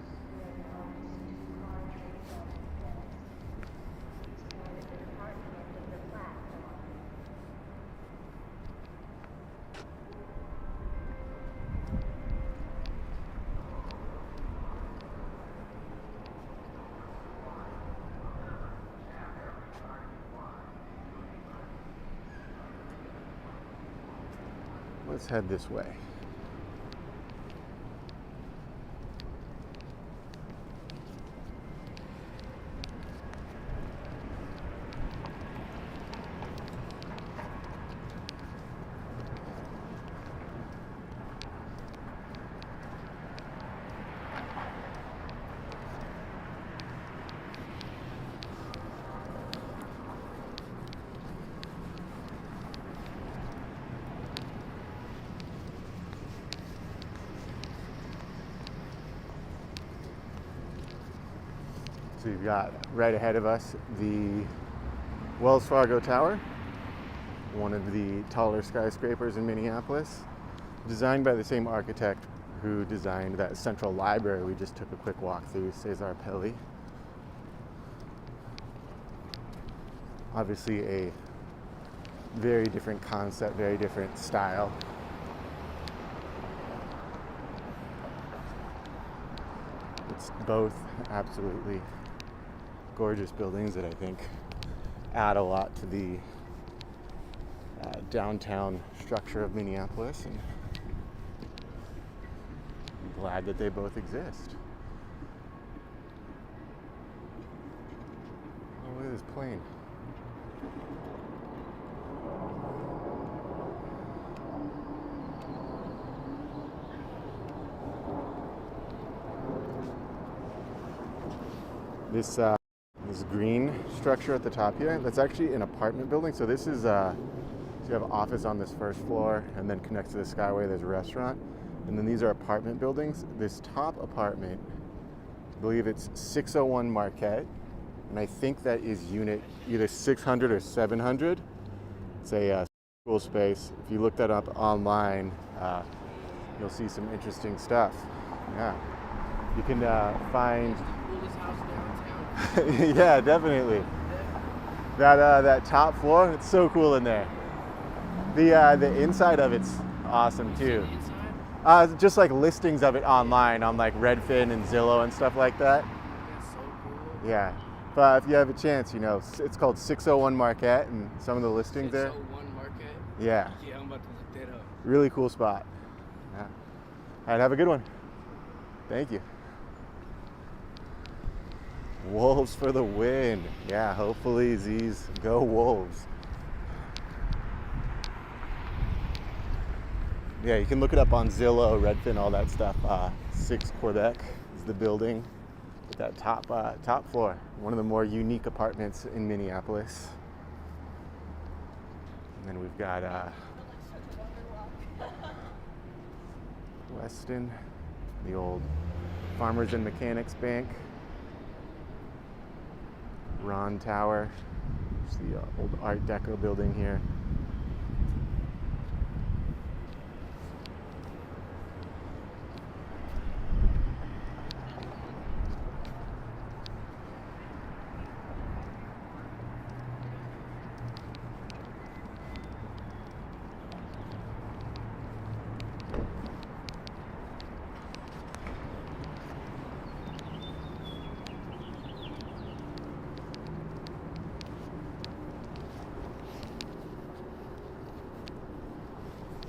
Let's head this way. So you've got right ahead of us the Wells Fargo Tower, one of the taller skyscrapers in Minneapolis, designed by the same architect who designed that central library we just took a quick walk through, Cesar Pelli. Obviously a very different concept, very different style. It's both absolutely gorgeous buildings that I think add a lot to the downtown structure of Minneapolis, and I'm glad that they both exist. Oh, look at this plane. This green structure at the top here, that's actually an apartment building. So this is, so you have an office on this first floor, and then connects to the Skyway, there's a restaurant. And then these are apartment buildings. This top apartment, I believe it's 601 Marquette, and I think that is unit either 600 or 700. It's a school space. If you look that up online, you'll see some interesting stuff. Yeah, you can find. Yeah, definitely. That top floor, it's so cool in there. The inside of it's awesome too. Inside? Just like listings of it online on like Redfin and Zillow and stuff like that. That's so cool. Yeah. But if you have a chance, you know, it's called 601 Marquette, and some of the listings there. 601 Market. Yeah. Yeah, I'm about to look that up. Really cool spot. Yeah. All right, have a good one. Thank you. Wolves for the win. Yeah, hopefully Z's go Wolves. Yeah, you can look it up on Zillow, Redfin, all that stuff. 6 Quebec is the building with that top floor. One of the more unique apartments in Minneapolis. And then we've got Weston, the old Farmers and Mechanics Bank. Ron Tower, it's the old Art Deco building here.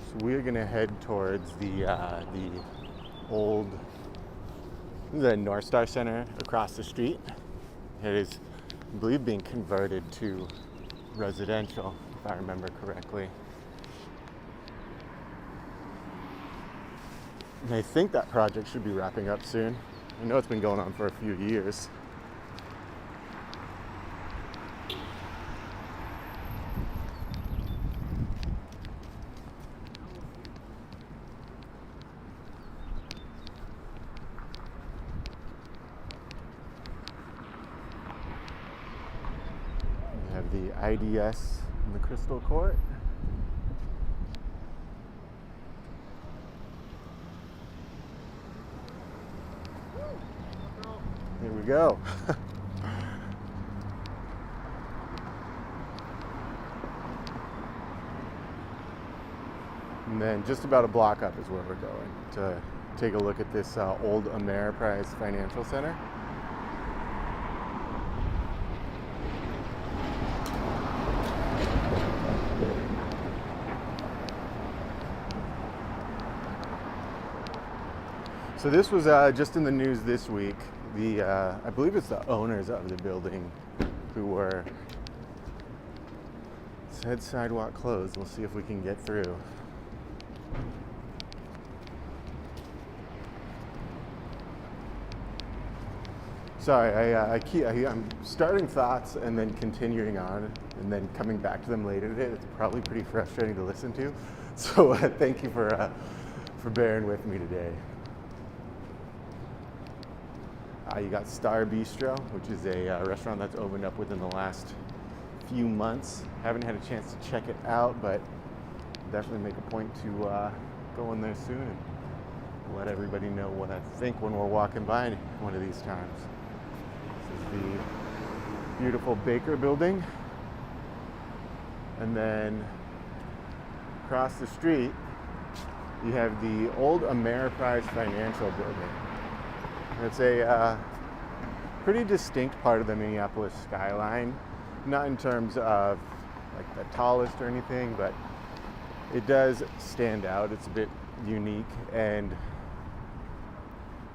So we're gonna head towards the North Star Center across the street. It is, I believe, being converted to residential, if I remember correctly. And I think that project should be wrapping up soon. I know it's been going on for a few years. We have the IDS in the Crystal Court. Here we go. And then just about a block up is where we're going to take a look at this old Ameriprise Financial Center. So this was just in the news this week. I believe it's the owners of the building who were said sidewalk closed. We'll see if we can get through. Sorry, I'm starting thoughts and then continuing on and then coming back to them later today. It's probably pretty frustrating to listen to. So thank you for bearing with me today. You got Star Bistro, which is a restaurant that's opened up within the last few months. Haven't had a chance to check it out, but definitely make a point to go in there soon and let everybody know what I think when we're walking by one of these times. This is the beautiful Baker building. And then across the street, you have the old Ameriprise Financial building. It's a pretty distinct part of the Minneapolis skyline, not in terms of like the tallest or anything, but it does stand out. It's a bit unique, and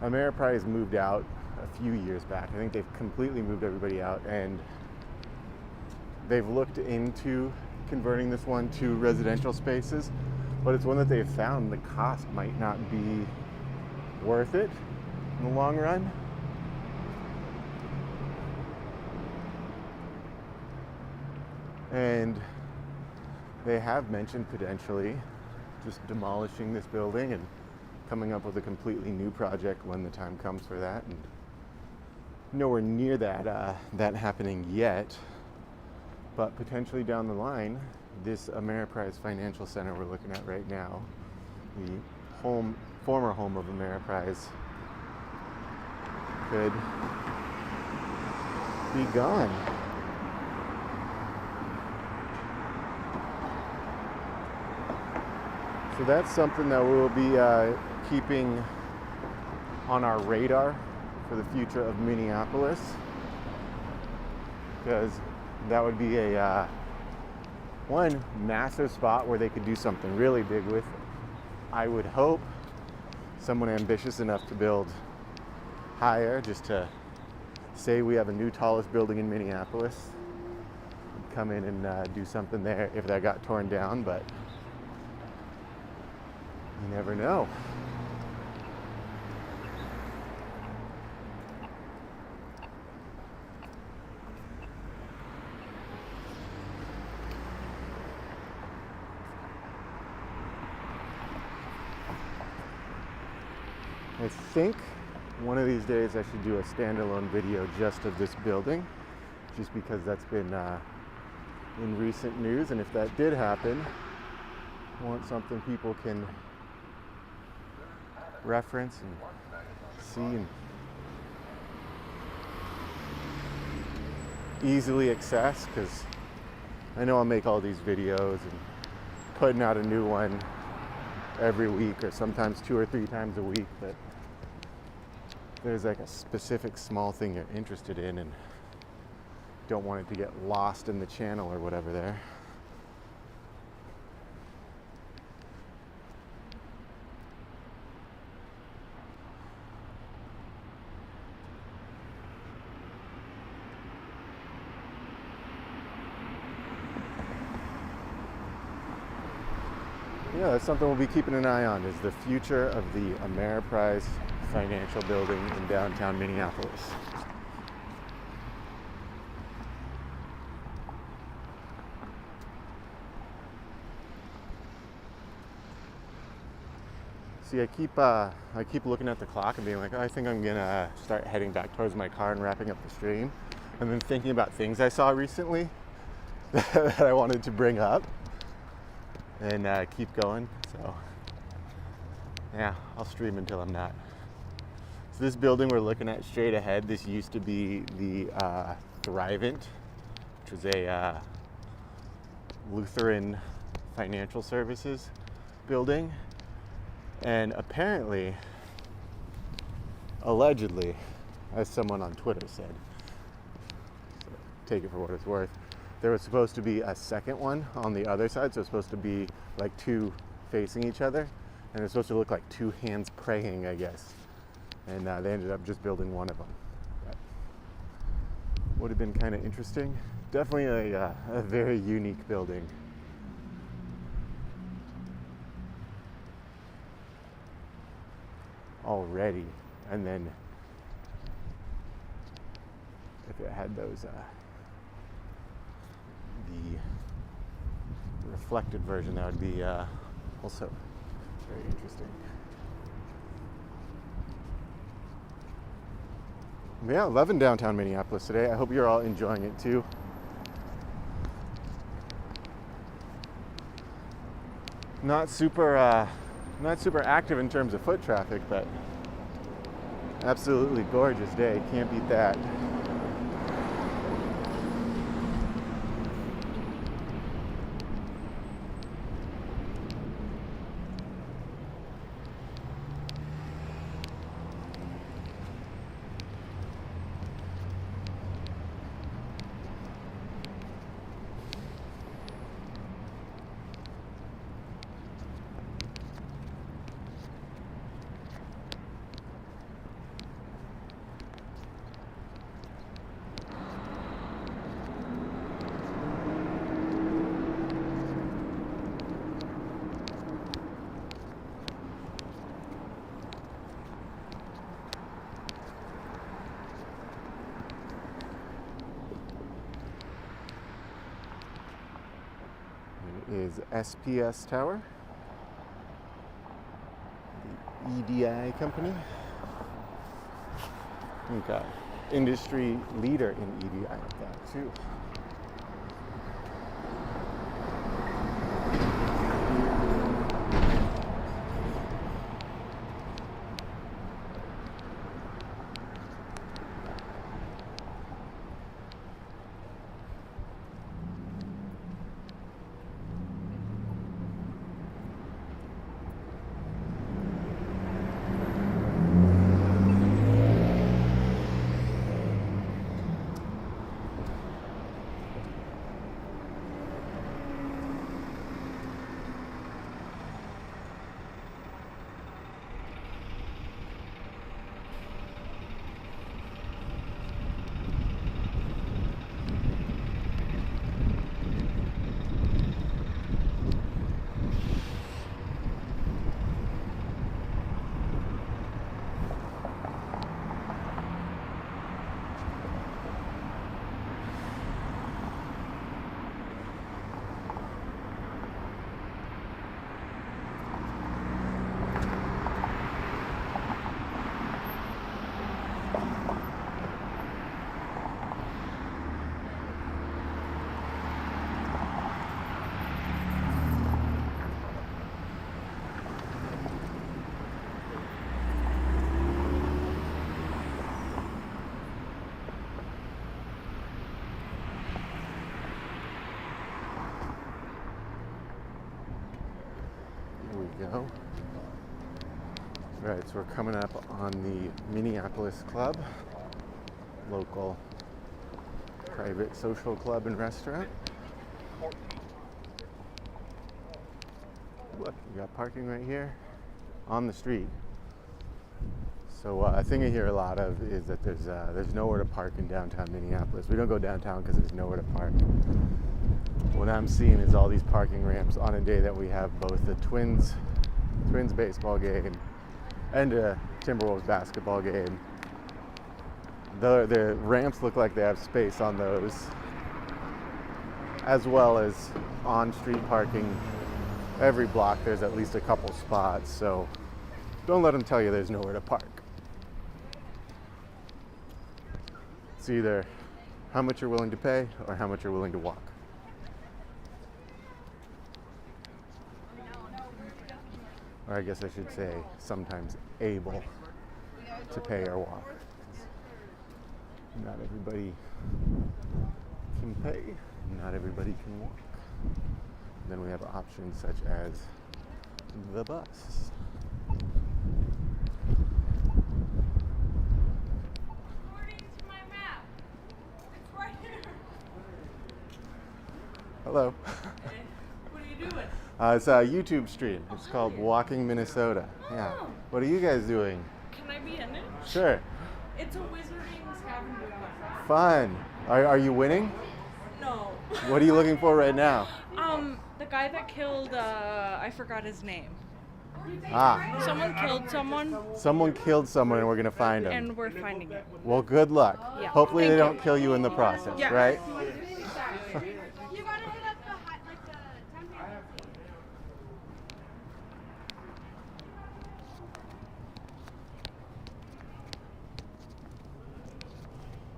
Ameriprise moved out a few years back. I think they've completely moved everybody out, and they've looked into converting this one to residential spaces, but it's one that they've found the cost might not be worth it in the long run. And they have mentioned potentially just demolishing this building and coming up with a completely new project when the time comes for that. And nowhere near that happening yet, but potentially down the line, this Ameriprise Financial Center we're looking at right now, the former home of Ameriprise, could be gone. So that's something that we'll be keeping on our radar for the future of Minneapolis, because that would be a one massive spot where they could do something really big with. I would hope someone ambitious enough to build higher, just to say we have a new tallest building in Minneapolis, come in and do something there if that got torn down, but you never know. I think one of these days I should do a standalone video just of this building, just because that's been in recent news, and if that did happen, I want something people can reference and see and easily access, because I know I'll make all these videos and putting out a new one every week or sometimes 2 or 3 times a week, but there's like a specific small thing you're interested in and don't want it to get lost in the channel or whatever there. Yeah, that's something we'll be keeping an eye on, is the future of the Ameriprise Financial Building in downtown Minneapolis. See, I keep looking at the clock and being like, oh, I think I'm gonna start heading back towards my car and wrapping up the stream, and then thinking about things I saw recently that I wanted to bring up and keep going. So yeah, I'll stream until I'm not. So this building we're looking at straight ahead, this used to be the Thrivent, which was a Lutheran financial services building. And apparently, allegedly, as someone on Twitter said, so take it for what it's worth, there was supposed to be a second one on the other side, so it's supposed to be like 2 facing each other, and it's supposed to look like 2 hands praying, I guess. And they ended up just building one of them. That would have been kind of interesting. Definitely a very unique building. Already, and then if it had those the reflected version, that would be also very interesting. But yeah, loving downtown Minneapolis today. I hope you're all enjoying it too. Not super active in terms of foot traffic, but absolutely gorgeous day. Can't beat that. Is SPS Tower, the EDI company. Okay, industry leader in EDI like that too. we go. All right, so we're coming up on the Minneapolis Club, local private social club and restaurant. Look, you got parking right here on the street. So a thing I hear a lot of is that there's nowhere to park in downtown Minneapolis. We don't go downtown because there's nowhere to park. What I'm seeing is all these parking ramps on a day that we have both the Twins baseball game and a Timberwolves basketball game. The ramps look like they have space on those, as well as on-street parking. Every block there's at least a couple spots, so don't let them tell you there's nowhere to park. It's either how much you're willing to pay or how much you're willing to walk. Or I guess I should say sometimes able to pay or walk. Not everybody can pay, not everybody can walk. Then we have options such as the bus. According to my map, it's right here. Hello. Hey, what are you doing? It's a YouTube stream. It's called Walking Minnesota. Yeah. Oh. What are you guys doing? Can I be in it? Sure. It's a wizarding scavenger hunt. Fun. Are you winning? No. What are you looking for right now? The guy that killed, I forgot his name. Ah, Someone killed someone, someone killed someone and we're gonna find him. and we're finding it. Well, good luck. Yeah. Hopefully they Thank don't you. kill you in the process, Yeah. right? You gotta hit up the temp.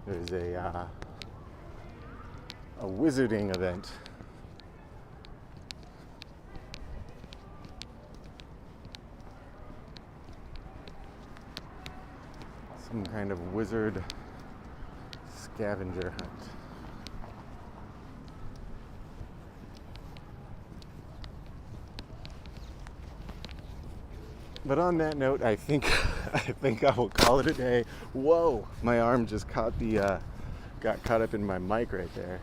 There's a wizarding event. Some kind of wizard scavenger hunt. But on that note, I think I will call it a day. Whoa! My arm just got caught up in my mic right there.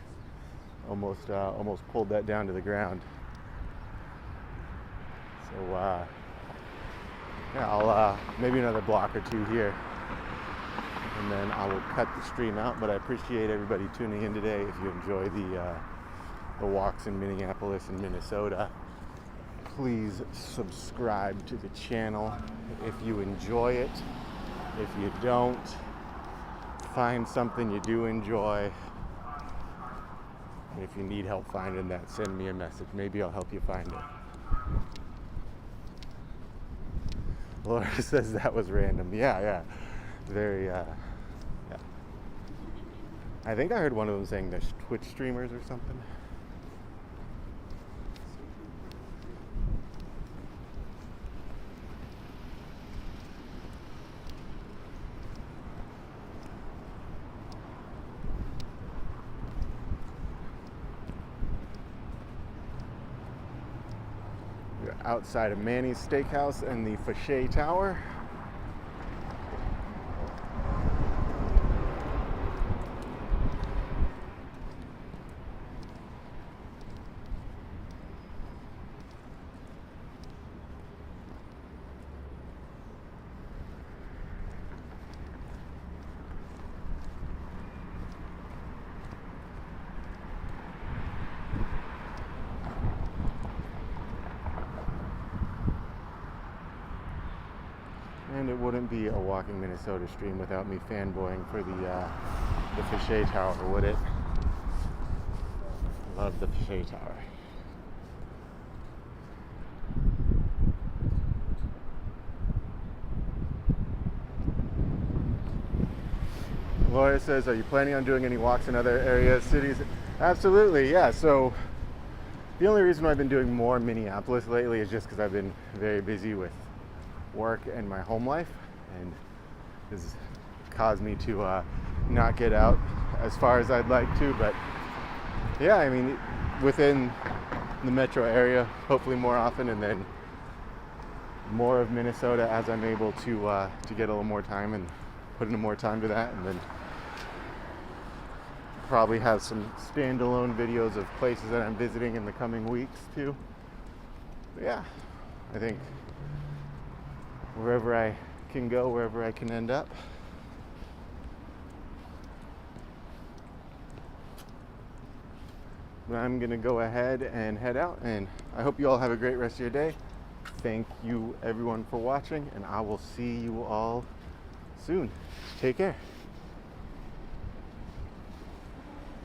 Almost pulled that down to the ground. So yeah, I'll maybe another block or two here, and then I will cut the stream out. But I appreciate everybody tuning in today. If you enjoy the walks in Minneapolis and Minnesota, please subscribe to the channel if you enjoy it. If you don't, find something you do enjoy. And if you need help finding that, send me a message. Maybe I'll help you find it. Laura says that was random. Yeah. Very, yeah. I think I heard one of them saying there's Twitch streamers or something. Outside of Manny's Steakhouse and the Fachet Tower. And it wouldn't be a Walking Minnesota stream without me fanboying for the Fachet Tower, would it? Love the Fachet Tower. Laura says, are you planning on doing any walks in other areas, cities? Absolutely, yeah. So the only reason why I've been doing more Minneapolis lately is just because I've been very busy with work and my home life, and has caused me to not get out as far as I'd like to. But yeah, I mean, within the metro area, hopefully more often, and then more of Minnesota as I'm able to get a little more time and put in more time to that, and then probably have some standalone videos of places that I'm visiting in the coming weeks too. But yeah, I think wherever I can go, wherever I can end up. But I'm gonna go ahead and head out, and I hope you all have a great rest of your day. Thank you everyone for watching, and I will see you all soon. Take care.